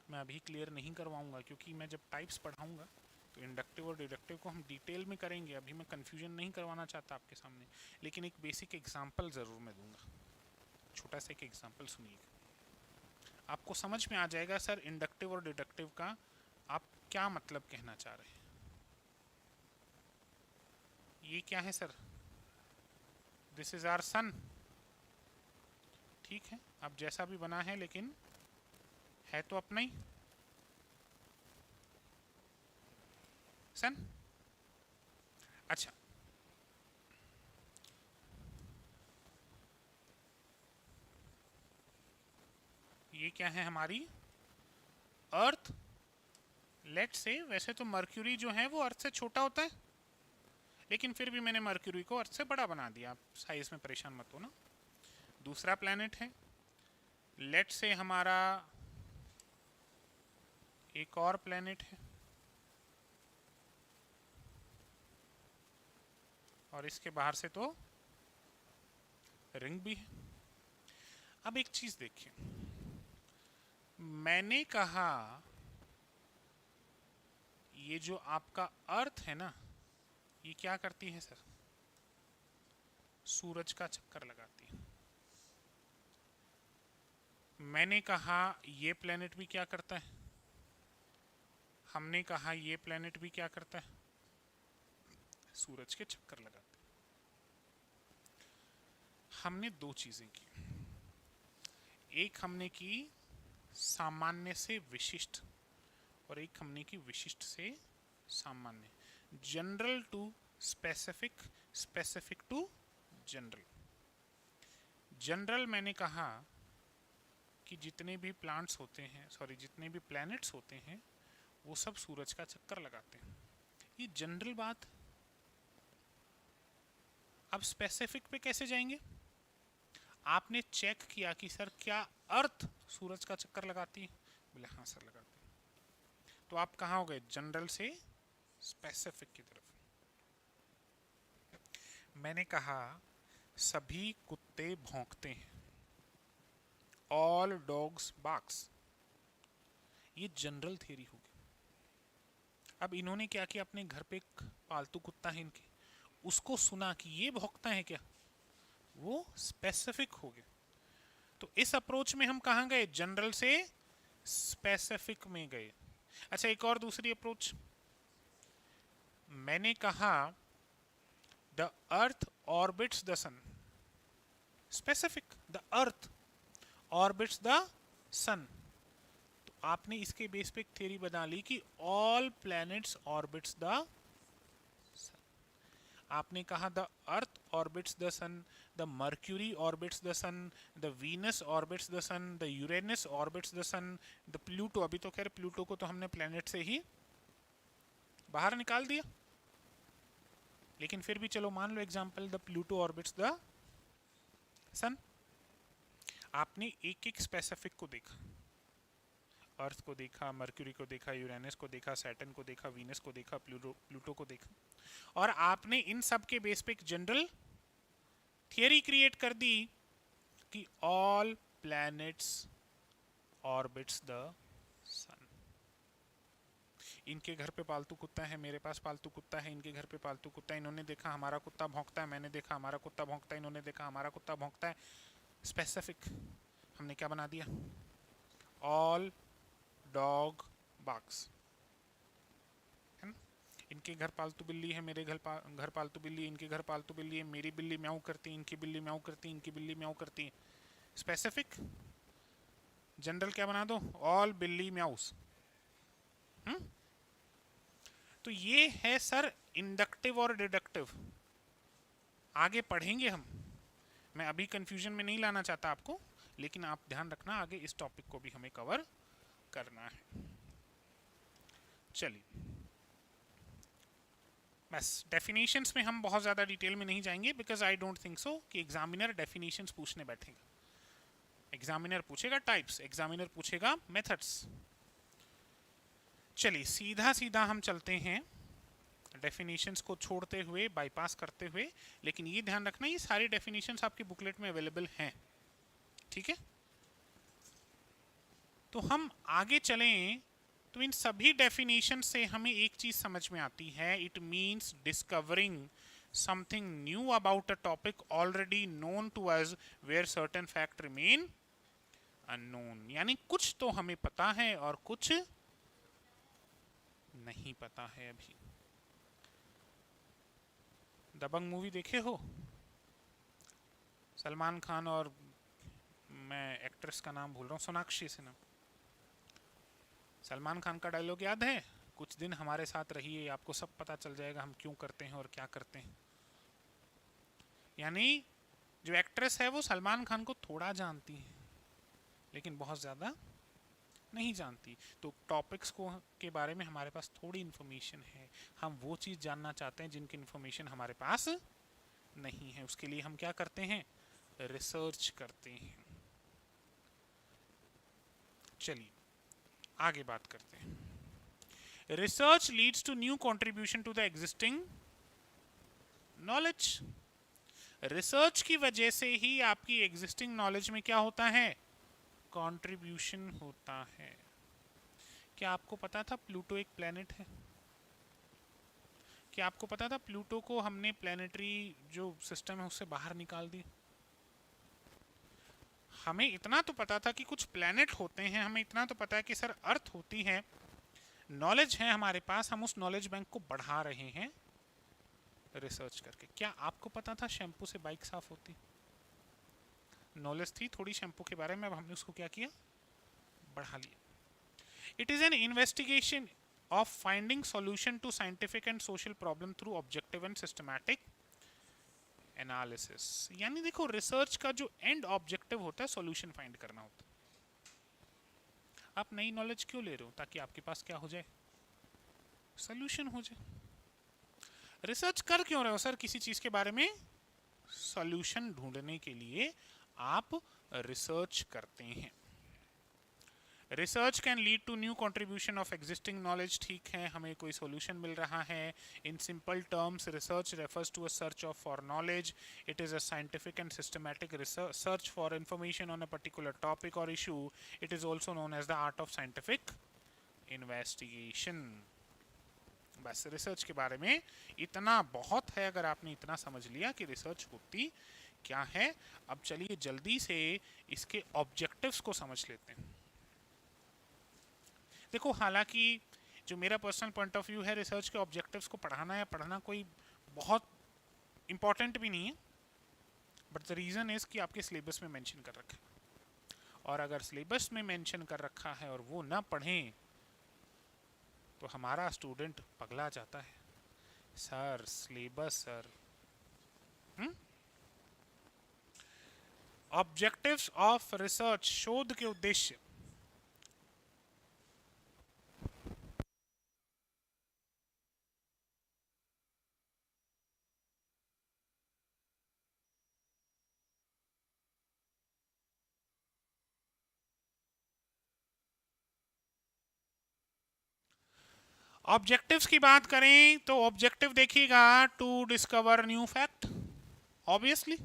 मैं अभी क्लियर नहीं करवाऊंगा क्योंकि मैं जब टाइप्स पढ़ाऊंगा तो इंडक्टिव और डिडक्टिव को हम डिटेल में करेंगे। अभी मैं कन्फ्यूजन नहीं करवाना चाहता आपके सामने, लेकिन एक बेसिक एग्जांपल ज़रूर मैं दूंगा। छोटा सा एक एग्जांपल सुनिएगा, आपको समझ में आ जाएगा सर इंडक्टिव और डिडक्टिव का आप क्या मतलब कहना चाह रहे हैं। ये क्या है सर? दिस इज आवर सन। ठीक है, अब जैसा भी बना है लेकिन है तो अपना ही सन। अच्छा, ये क्या है? हमारी अर्थ। लेट से वैसे तो मर्क्यूरी जो है वो अर्थ से छोटा होता है, लेकिन फिर भी मैंने मर्क्यूरी को अर्थ से बड़ा बना दिया। आप साइज में परेशान मत हो ना। दूसरा प्लैनेट है, लेट से हमारा एक और प्लेनेट है और इसके बाहर से तो रिंग भी है। अब एक चीज देखिए, मैंने कहा ये जो आपका अर्थ है ना, ये क्या करती है सर? सूरज का चक्कर लगाती है। मैंने कहा ये प्लेनेट भी क्या करता है? हमने कहा ये प्लेनेट भी क्या करता है? सूरज के चक्कर लगाते हैं। हमने दो चीजें की, एक हमने की सामान्य से विशिष्ट और एक हमने की विशिष्ट से सामान्य, general to specific, specific to general. General मैंने कहा कि जितने भी प्लांट्स होते हैं, सॉरी जितने भी प्लैनेट्स होते हैं वो सब सूरज का चक्कर लगाते हैं, ये जनरल बात। अब स्पेसिफिक पे कैसे जाएंगे? आपने चेक किया कि सर क्या अर्थ सूरज का चक्कर लगाती है? बोले हाँ सर लगाती है। तो आप कहाँ हो गए? जनरल से स्पेसिफिक की तरफ। मैंने कहा सभी कुत्ते भौंकते हैं, ऑल डॉग्स बार्क्स, ये जनरल थ्योरी होगी। अब इन्होंने क्या किया, अपने घर पे एक पालतू कुत्ता है इनके, उसको सुना कि ये भौंकता है क्या, वो स्पेसिफिक हो गया। तो इस अप्रोच में हम कहाँ गए? जनरल से स्पेसिफिक में गए। अच्छा, एक और दूसरी अप्रोच, मैंने कहा the earth orbits the sun, specific, the earth orbits the sun. तो आपने इसके बेस पे एक थ्योरी बना ली कि all planets orbits the sun. आपने कहा the earth orbits the sun, the Mercury orbits the sun, the Venus orbits the sun, the Uranus orbits the sun, the Pluto, अभी तो खैर प्लूटो को तो हमने प्लैनेट से ही बाहर निकाल दिया, लेकिन फिर भी चलो मान लो example, the Pluto orbits the sun. आपने एक एक स्पेसिफिक को देखा, अर्थ को देखा, मर्क्यूरी को देखा, यूरेनस को देखा, सैटर्न को देखा, वीनस को देखा, प्लूटो को देखा, और आपने इन सब के बेस पे एक जनरल थियरी क्रिएट कर दी कि ऑल प्लैनेट्स ऑर्बिट्स द सन। इनके घर पे पालतू कुत्ता है, मेरे पास पालतू कुत्ता है, इनके घर पे पालतू कुत्ता है, इन्होंने देखा हमारा कुत्ता भौंकता है, मैंने देखा हमारा कुत्ता भौंकता है, इन्होंने देखा हमारा कुत्ता भौंकता है। स्पेसिफिक हमने क्या बना दिया? ऑल डॉग बार्क्स, है ना? इनके घर पालतू बिल्ली है, मेरे घर पालतू बिल्ली, इनके घर पालतू बिल्ली है, मेरी बिल्ली म्याऊ करती है, इनकी बिल्ली म्याऊ करती है, इनकी बिल्ली म्याऊ करती है। स्पेसिफिक, जनरल क्या बना दो? ऑल बिल्ली म्याऊस। तो ये है सर इंडक्टिव और डिडक्टिव, आगे पढ़ेंगे हम, मैं अभी कंफ्यूजन में नहीं लाना चाहता आपको, लेकिन आप ध्यान रखना आगे इस टॉपिक को भी हमें कवर करना है। चलिए, बस डेफिनेशंस में हम बहुत ज़्यादा डिटेल में नहीं जाएंगे, because I don't think so कि एग्जामिनर डेफिनेशंस पूछने बैठेगा। एग्जामिनर पूछेगा टाइप्स, एग्जामिनर पूछेगा मेथड्स। चलिए सीधा सीधा हम चलते हैं, डेफिनेशंस को छोड़ते हुए, बाईपास करते हुए, लेकिन ये ध्यान रखना ये सारी डेफिनेशंस आपकी बुकलेट में अवेलेबल हैं, ठीक है? तो हम आगे चलें तो इन सभी डेफिनेशन से हमें एक चीज समझ में आती है, it means discovering something new about a topic already known to us where certain fact remain unknown. यानी कुछ तो हमें पता है और कुछ नहीं पता है अभी। दबंग मूवी देखे हो? सलमान खान और मैं एक्ट्रेस का नाम भूल रहा हूँ, सोनाक्षी सिन्हा। सलमान खान का डायलॉग याद है? कुछ दिन हमारे साथ रहिए, आपको सब पता चल जाएगा हम क्यों करते हैं और क्या करते हैं। यानी जो एक्ट्रेस है वो सलमान खान को थोड़ा जानती है, लेकिन बहुत ज़्यादा नहीं जानती। तो टॉपिक्स को के बारे में हमारे पास थोड़ी इन्फॉर्मेशन है, हम वो चीज़ जानना चाहते हैं जिनकी इन्फॉर्मेशन हमारे पास नहीं है। उसके लिए हम क्या करते हैं? रिसर्च करते हैं। चलिए आगे बात करते हैं। Research leads to new contribution to the existing knowledge. Research की वजह से ही आपकी एग्जिस्टिंग नॉलेज में क्या होता है? कंट्रीब्यूशन होता है। क्या आपको पता था प्लूटो एक प्लेनेट है? क्या आपको पता था प्लूटो को हमने प्लेनेटरी जो सिस्टम है उससे बाहर निकाल दिया? हमें इतना तो पता था कि कुछ प्लेनेट होते हैं, हमें इतना तो पता है कि सर अर्थ होती है, नॉलेज है हमारे पास, हम उस नॉलेज बैंक को बढ़ा रहे हैं रिसर्च करके। क्या आपको पता था शैम्पू से बाइक साफ होती? नॉलेज थी थोड़ी शैम्पू के बारे में, अब हमने उसको क्या किया? बढ़ा लिया। It is an investigation of finding solution to scientific and social problem through objective and systematic analysis। यानी देखो रिसर्च का जो एंड ऑब्जेक्टिव होता है सॉल्यूशन फाइंड करना होता है। आप नई नॉलेज क्यों ले रहे हो? ताकि आपके पास क्या हो जाए? सॉल्यूशन हो जाए। रिसर्च कर क्यों रहे हो सर किसी चीज के बारे में? सॉल्यूशन ढूंढने के लिए आप रिसर्च करते हैं। Research can lead to new contribution of existing knowledge. ठीक है, हमें कोई सॉल्यूशन मिल रहा है। In simple terms research refers to a search of for knowledge. It is a scientific and systematic search for information on a particular topic और issue. It is also known as the art of scientific investigation. बस research के बारे में इतना बहुत है। अगर आपने इतना समझ लिया कि रिसर्च होती क्या है, अब चलिए जल्दी से इसके ऑब्जेक्टिव्स को समझ लेते हैं। देखो हालांकि जो मेरा पर्सनल पॉइंट ऑफ व्यू है, रिसर्च के ऑब्जेक्टिव्स को पढ़ाना या पढ़ना कोई बहुत इंपॉर्टेंट भी नहीं है, बट द रीज़न इज़ कि आपके सिलेबस में मेंशन कर रखा है। और अगर सिलेबस में मेंशन कर रखा है और वो ना पढ़ें तो हमारा स्टूडेंट पगला जाता है। Sir syllabus sir. Objectives of research, शोध के उद्देश्य। ऑब्जेक्टिव्स की बात करें तो ऑब्जेक्टिव देखिएगा, to discover new fact, obviously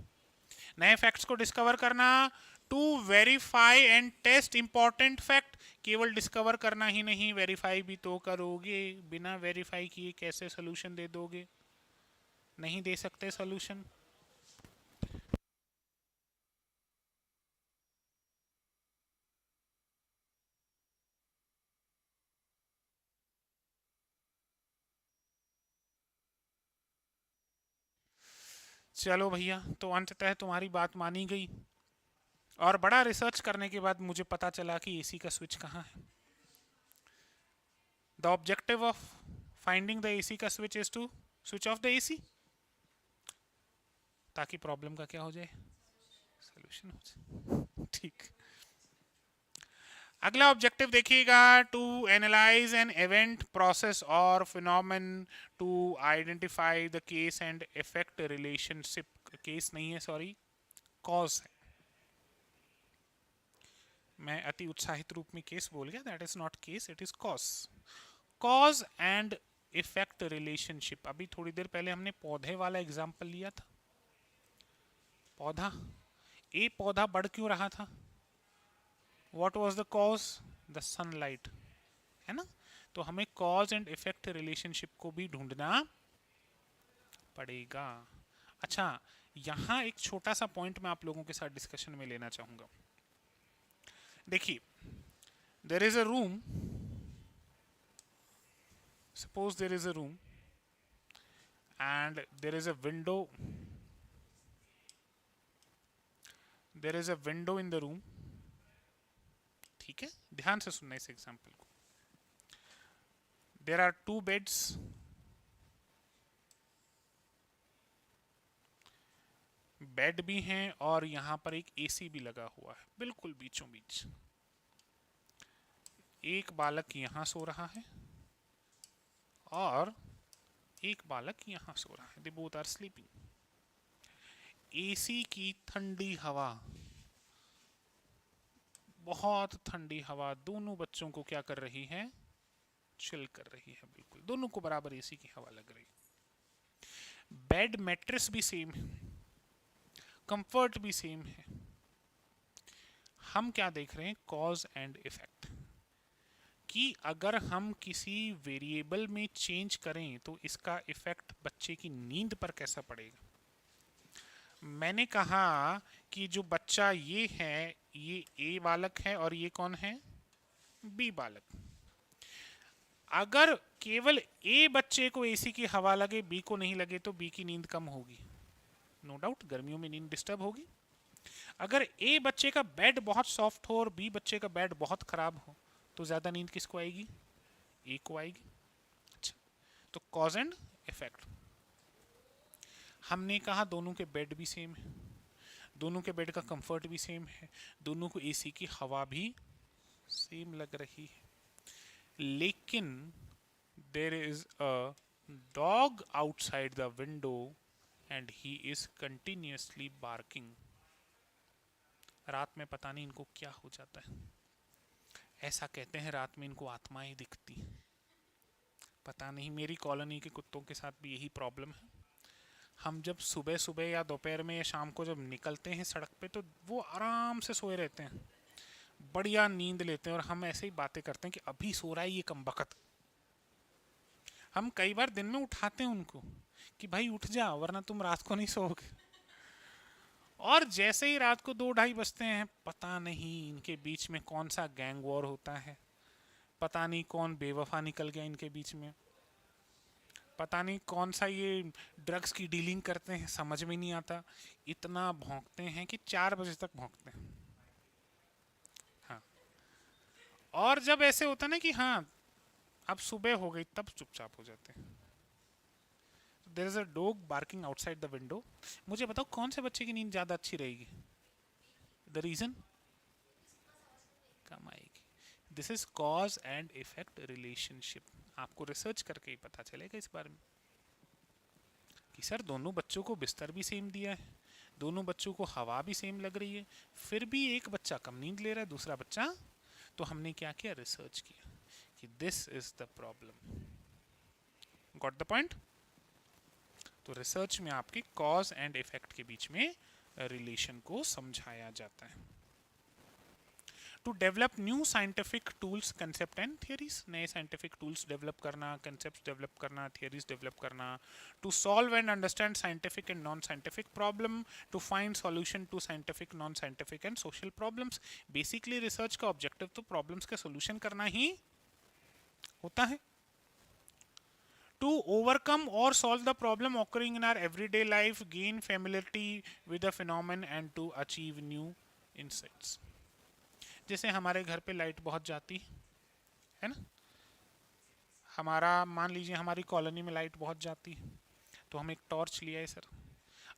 नए फैक्ट्स को डिस्कवर करना। To verify and test important fact, केवल डिस्कवर करना ही नहीं, वेरीफाई भी तो करोगे। बिना वेरीफाई किए कैसे सोल्यूशन दे दोगे? नहीं दे सकते सोल्यूशन। चलो भैया, तो अंततः तुम्हारी बात मानी गई और बड़ा रिसर्च करने के बाद मुझे पता चला कि एसी का स्विच कहाँ है। The objective of finding the AC का switch is to switch off the AC, ताकि प्रॉब्लम का क्या हो जाए? सोल्यूशन हो जाए। ठीक। अगला ऑब्जेक्टिव देखिएगा, to analyse an event process और phenomenon to identify the cause and effect relationship. Cause नहीं है, सॉरी, कॉज है। मैं अति उत्साहित रूप में केस बोल गया, that is not case, it is cause. Cause and effect relationship. अभी थोड़ी देर पहले हमने पौधे वाला एग्जाम्पल लिया था। पौधा, ए पौधा बढ़ क्यों रहा था? What was the cause? The sunlight, है ना? तो हमें कॉज एंड इफेक्ट रिलेशनशिप को भी ढूंढना पड़ेगा। अच्छा, यहाँ एक छोटा सा पॉइंट मैं आप लोगों के साथ डिस्कशन में लेना चाहूंगा। देखिए, there is a room, suppose there is a room and there is a window, there is a window in the room. ठीक है, ध्यान से सुनना इस एग्जाम्पल को। There are two beds, bed भी हैं और यहां पर एक एसी भी लगा हुआ है बिल्कुल बीचों बीच। एक बालक यहां सो रहा है और एक बालक यहां सो रहा है। They both are sleeping. AC की ठंडी हवा बहुत ठंडी हवा दोनों बच्चों को क्या कर रही है, चिल कर रही है, बिल्कुल दोनों को बराबर एसी की हवा लग रही है। बेड मैट्रेस भी सेम है, कंफर्ट भी सेम है। हम क्या देख रहे हैं, कॉज एंड इफेक्ट, कि अगर हम किसी वेरिएबल में चेंज करें तो इसका इफेक्ट बच्चे की नींद पर कैसा पड़ेगा। मैंने कहा कि जो बच्चा ये है, ये ए बालक है और ये कौन है, बी बालक। अगर केवल ए बच्चे को एसी की हवा लगे, बी को नहीं लगे, तो बी की नींद कम होगी, नो डाउट, गर्मियों में नींद डिस्टर्ब होगी। अगर ए बच्चे का बेड बहुत सॉफ्ट हो और बी बच्चे का बेड बहुत खराब हो, तो ज्यादा नींद किसको आएगी, ए को आएगी। अच्छा, तो कॉज एंड इफेक्ट। हमने कहा दोनों के बेड भी सेम है, दोनों के बेड का कंफर्ट भी सेम है, दोनों को एसी की हवा भी सेम लग रही है, लेकिन there is a dog outside the window and he is continuously barking. रात में पता नहीं इनको क्या हो जाता है, ऐसा कहते हैं रात में इनको आत्माएं दिखती, पता नहीं। मेरी कॉलोनी के कुत्तों के साथ भी यही प्रॉब्लम है। हम जब सुबह सुबह या दोपहर में या शाम को जब निकलते हैं सड़क पे, तो वो आराम से सोए रहते हैं, बढ़िया नींद लेते हैं, और हम ऐसे ही बातें करते हैं कि अभी सो रहा है ये कमबख्त। हम कई बार दिन में उठाते हैं उनको कि भाई उठ जा, वरना तुम रात को नहीं सोओगे। और जैसे ही रात को 2-2:30 बजते हैं, पता नहीं इनके बीच में कौन सा गैंग वॉर होता है, पता नहीं कौन बेवफा निकल गया इनके बीच में, पता नहीं कौन सा ये ड्रग्स की डीलिंग करते हैं, समझ में नहीं आता। इतना भौंकते हैं कि 4 बजे तक भौंकते हैं। हाँ, और जब ऐसे होता ना कि हाँ अब सुबह हो गई, तब चुपचाप हो जाते हैं। There is a dog barking outside the window. मुझे बताओ कौन से बच्चे की नींद ज़्यादा अच्छी रहेगी, द रीज़न कम आएगी। This is cause and effect relationship. आपको रिसर्च करके ही पता चलेगा इस बारे में कि सर दोनों बच्चों को बिस्तर भी सेम दिया है, दोनों बच्चों को हवा भी सेम लग रही है, फिर भी एक बच्चा कम नींद ले रहा है, दूसरा बच्चा। तो हमने क्या किया, रिसर्च किया कि this is the problem. Got the point. तो रिसर्च में आपके कॉज एंड इफेक्ट के बीच में रिलेशन को समझाया जाता है। To develop new scientific tools, concept and theories, नए साइंटिफिक टूल्स डेवलप करना, कंसेप्ट डेवलप करना, थियरीज डेवलप करना। To solve and understand scientific and non scientific problem, to find solution to scientific, non scientific and social problems. Basically research का objective तो problems का solution करना ही होता है। To overcome or solve the problem occurring in our everyday life, gain familiarity with the phenomenon and to achieve new insights. जैसे हमारे घर पे लाइट बहुत जाती है ना, हमारा मान लीजिए हमारी कॉलोनी में लाइट बहुत जाती है, तो हम एक टॉर्च लिया है सर।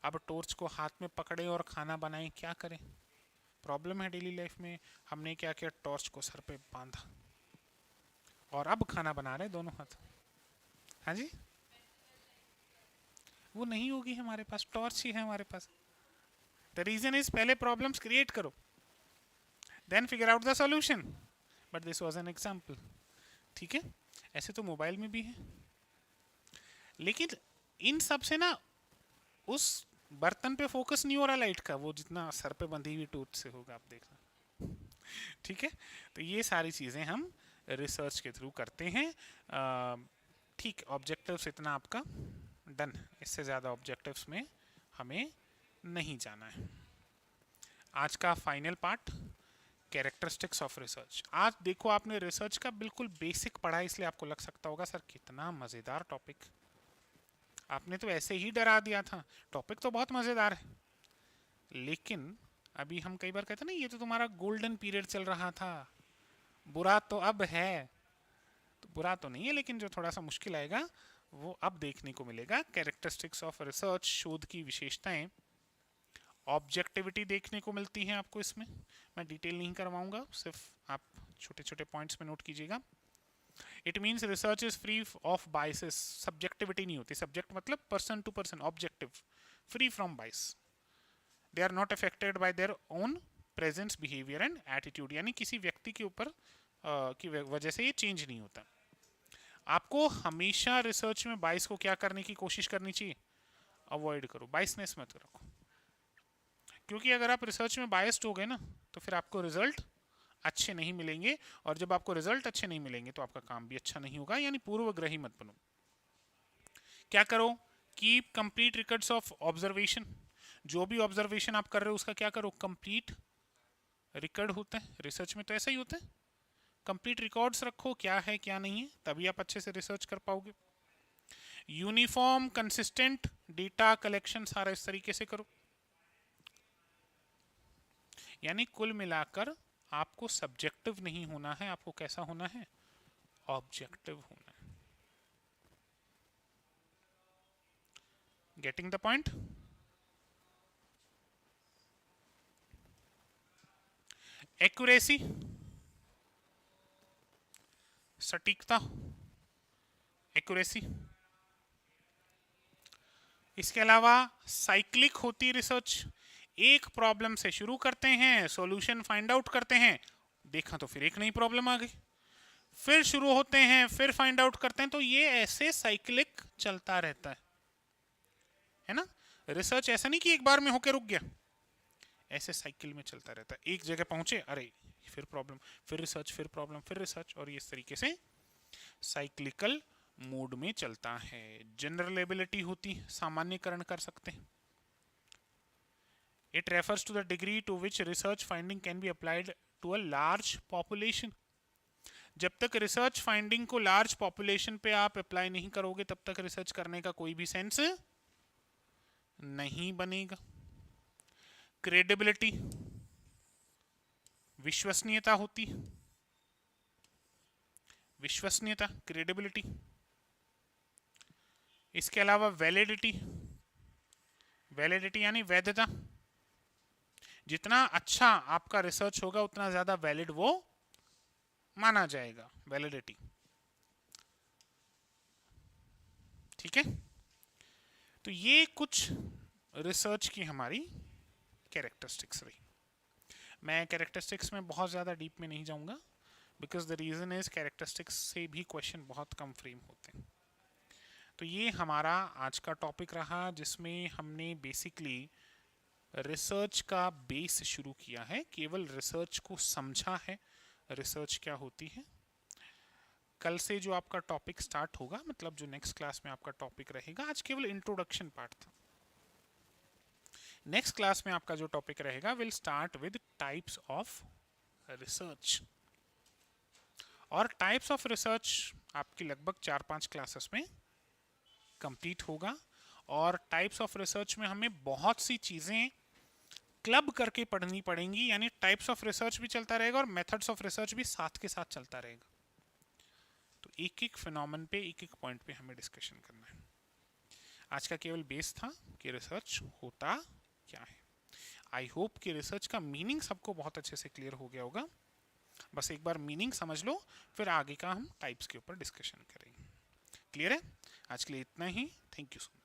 अब टॉर्च को हाथ में पकड़े और खाना बनाएं, क्या करें, प्रॉब्लम है डेली लाइफ में। हमने क्या किया, टॉर्च को सर पे बांधा और अब खाना बना रहे दोनों हाथ। हाँ जी, वो नहीं होगी हमारे पास, टॉर्च ही है हमारे पास। द रीजन इज पहले प्रॉब्लम्स क्रिएट करो, then figure out the solution. But this was an example, ठीक है। ऐसे तो मोबाइल में भी है, लेकिन इन सब से ना उस बर्तन पे फोकस नहीं हो रहा लाइट का, वो जितना सर पे बंधी हुई टूथ से होगा, आप देखना, ठीक है। तो ये सारी चीजें हम रिसर्च के थ्रू करते हैं। ठीक, ऑब्जेक्टिव्स इतना आपका डन, इससे ज़्यादा ऑब्जेक्टिव्स में हमें नहीं जाना है। आज का final part, characteristics of research. आज देखो आपने रिसर्च का बिल्कुल बेसिक पढ़ा है, इसलिए आपको लग सकता होगा सर कितना मज़ेदार टॉपिक, आपने तो ऐसे ही डरा दिया था। टॉपिक तो बहुत मज़ेदार है, लेकिन अभी हम कई बार कहते हैं ना, ये तो तुम्हारा गोल्डन पीरियड चल रहा था, बुरा तो अब है। तो बुरा तो नहीं है, लेकिन जो थोड़ा सा मुश्किल आएगा वो अब देखने को मिलेगा। कैरेक्टरिस्टिक्स ऑफ रिसर्च, शोध की विशेषताएं, ऑब्जेक्टिविटी देखने को मिलती है आपको इसमें। मैं डिटेल नहीं करवाऊंगा, सिर्फ आप छोटे छोटे पॉइंट्स में नोट कीजिएगा। It means research is free of biases, subjectivity नहीं होती। सब्जेक्ट मतलब person to person, objective, free from bias, they are not affected by their own presence, behaviour and attitude, यानी किसी व्यक्ति के ऊपर की वजह से ये चेंज नहीं होता। आपको हमेशा रिसर्च में बाइस को क्या करने की कोशिश करनी चाहिए? अवॉइड करो, बाइसनेस मत रखो, क्योंकि अगर आप रिसर्च में बायस्ड हो गए ना तो फिर आपको रिजल्ट अच्छे नहीं मिलेंगे, और जब आपको रिजल्ट अच्छे नहीं मिलेंगे तो आपका काम भी अच्छा नहीं होगा, यानी पूर्वग्रही मत बनो। क्या करो? Keep complete records of observation, जो भी ऑब्जर्वेशन आप कर रहे हो उसका क्या करो? कंप्लीट रिकॉर्ड होता है, रिसर्च में तो ऐसा ही होता है, कंप्लीट रिकॉर्ड्स रखो, क्या है क्या नहीं है, तभी आप अच्छे से रिसर्च कर पाओगे। यूनिफॉर्म कंसिस्टेंट डेटा कलेक्शन सारा इस तरीके से करो, यानी कुल मिलाकर आपको सब्जेक्टिव नहीं होना है, आपको कैसा होना है? ऑब्जेक्टिव होना है। Getting the point? एक्यूरेसी, सटीकता, एक्यूरेसी। इसके अलावा साइक्लिक होती रिसर्च, एक प्रॉब्लम से शुरू करते हैं, सॉल्यूशन फाइंड आउट करते हैं, देखा तो फिर एक नई प्रॉब्लम आ गई, फिर शुरू होते हैं, फिर फाइंड आउट करते हैं, तो ये ऐसे साइक्लिक चलता रहता है ना। रिसर्च ऐसा नहीं कि एक बार में होकर रुक गया, ऐसे साइकिल में चलता रहता है, एक जगह पहुंचे, अरे फिर प्रॉब्लम, फिर रिसर्च, फिर प्रॉब्लम, फिर रिसर्च, और ये इस तरीके से साइक्लिकल मोड में चलता है। जनरलेबिलिटी होती, सामान्यकरण कर सकते हैं। It refers to the degree to which research finding can be applied to a large population. जब तक रिसर्च फाइंडिंग को लार्ज पॉपुलेशन पे आप अप्लाई नहीं करोगे तब तक रिसर्च करने का कोई भी सेंस नहीं बनेगा। क्रेडिबिलिटी, विश्वसनीयता होती, विश्वसनीयता, क्रेडिबिलिटी। इसके अलावा वैलिडिटी, वैलिडिटी यानी वैधता, जितना अच्छा आपका रिसर्च होगा उतना ज्यादा वैलिड वो माना जाएगा, वैलिडिटी। ठीक है, तो ये कुछ रिसर्च की हमारी कैरेक्टरिस्टिक्स रही। मैं कैरेक्टरिस्टिक्स में बहुत ज़्यादा डीप में नहीं जाऊंगा, because the reason is characteristics से भी क्वेश्चन बहुत कम फ्रेम होते हैं। तो ये हमारा आज का टॉपिक रहा, जिसमें हमने बेसिकली रिसर्च का बेस शुरू किया है, केवल रिसर्च को समझा है, रिसर्च क्या होती है। कल से जो आपका टॉपिक स्टार्ट होगा, मतलब जो नेक्स्ट क्लास में आपका टॉपिक रहेगा, आज केवल इंट्रोडक्शन पार्ट था। नेक्स्ट क्लास में आपका जो टॉपिक रहेगा will start with types of research, और टाइप्स ऑफ रिसर्च आपकी लगभग 4-5 क्लासेस में कंप्लीट होगा। और टाइप्स ऑफ रिसर्च में हमें बहुत सी चीज़ें क्लब करके पढ़नी पड़ेंगी, यानी टाइप्स ऑफ रिसर्च भी चलता रहेगा और मेथड्स ऑफ रिसर्च भी साथ के साथ चलता रहेगा। तो एक एक फिनोमेनन पे, एक एक पॉइंट पे हमें डिस्कशन करना है। आज का केवल बेस था कि रिसर्च होता क्या है। आई होप कि रिसर्च का मीनिंग सबको बहुत अच्छे से क्लियर हो गया होगा। बस एक बार मीनिंग समझ लो, फिर आगे का हम टाइप्स के ऊपर डिस्कशन करेंगे। क्लियर है? आज के लिए इतना ही। Thank you so much.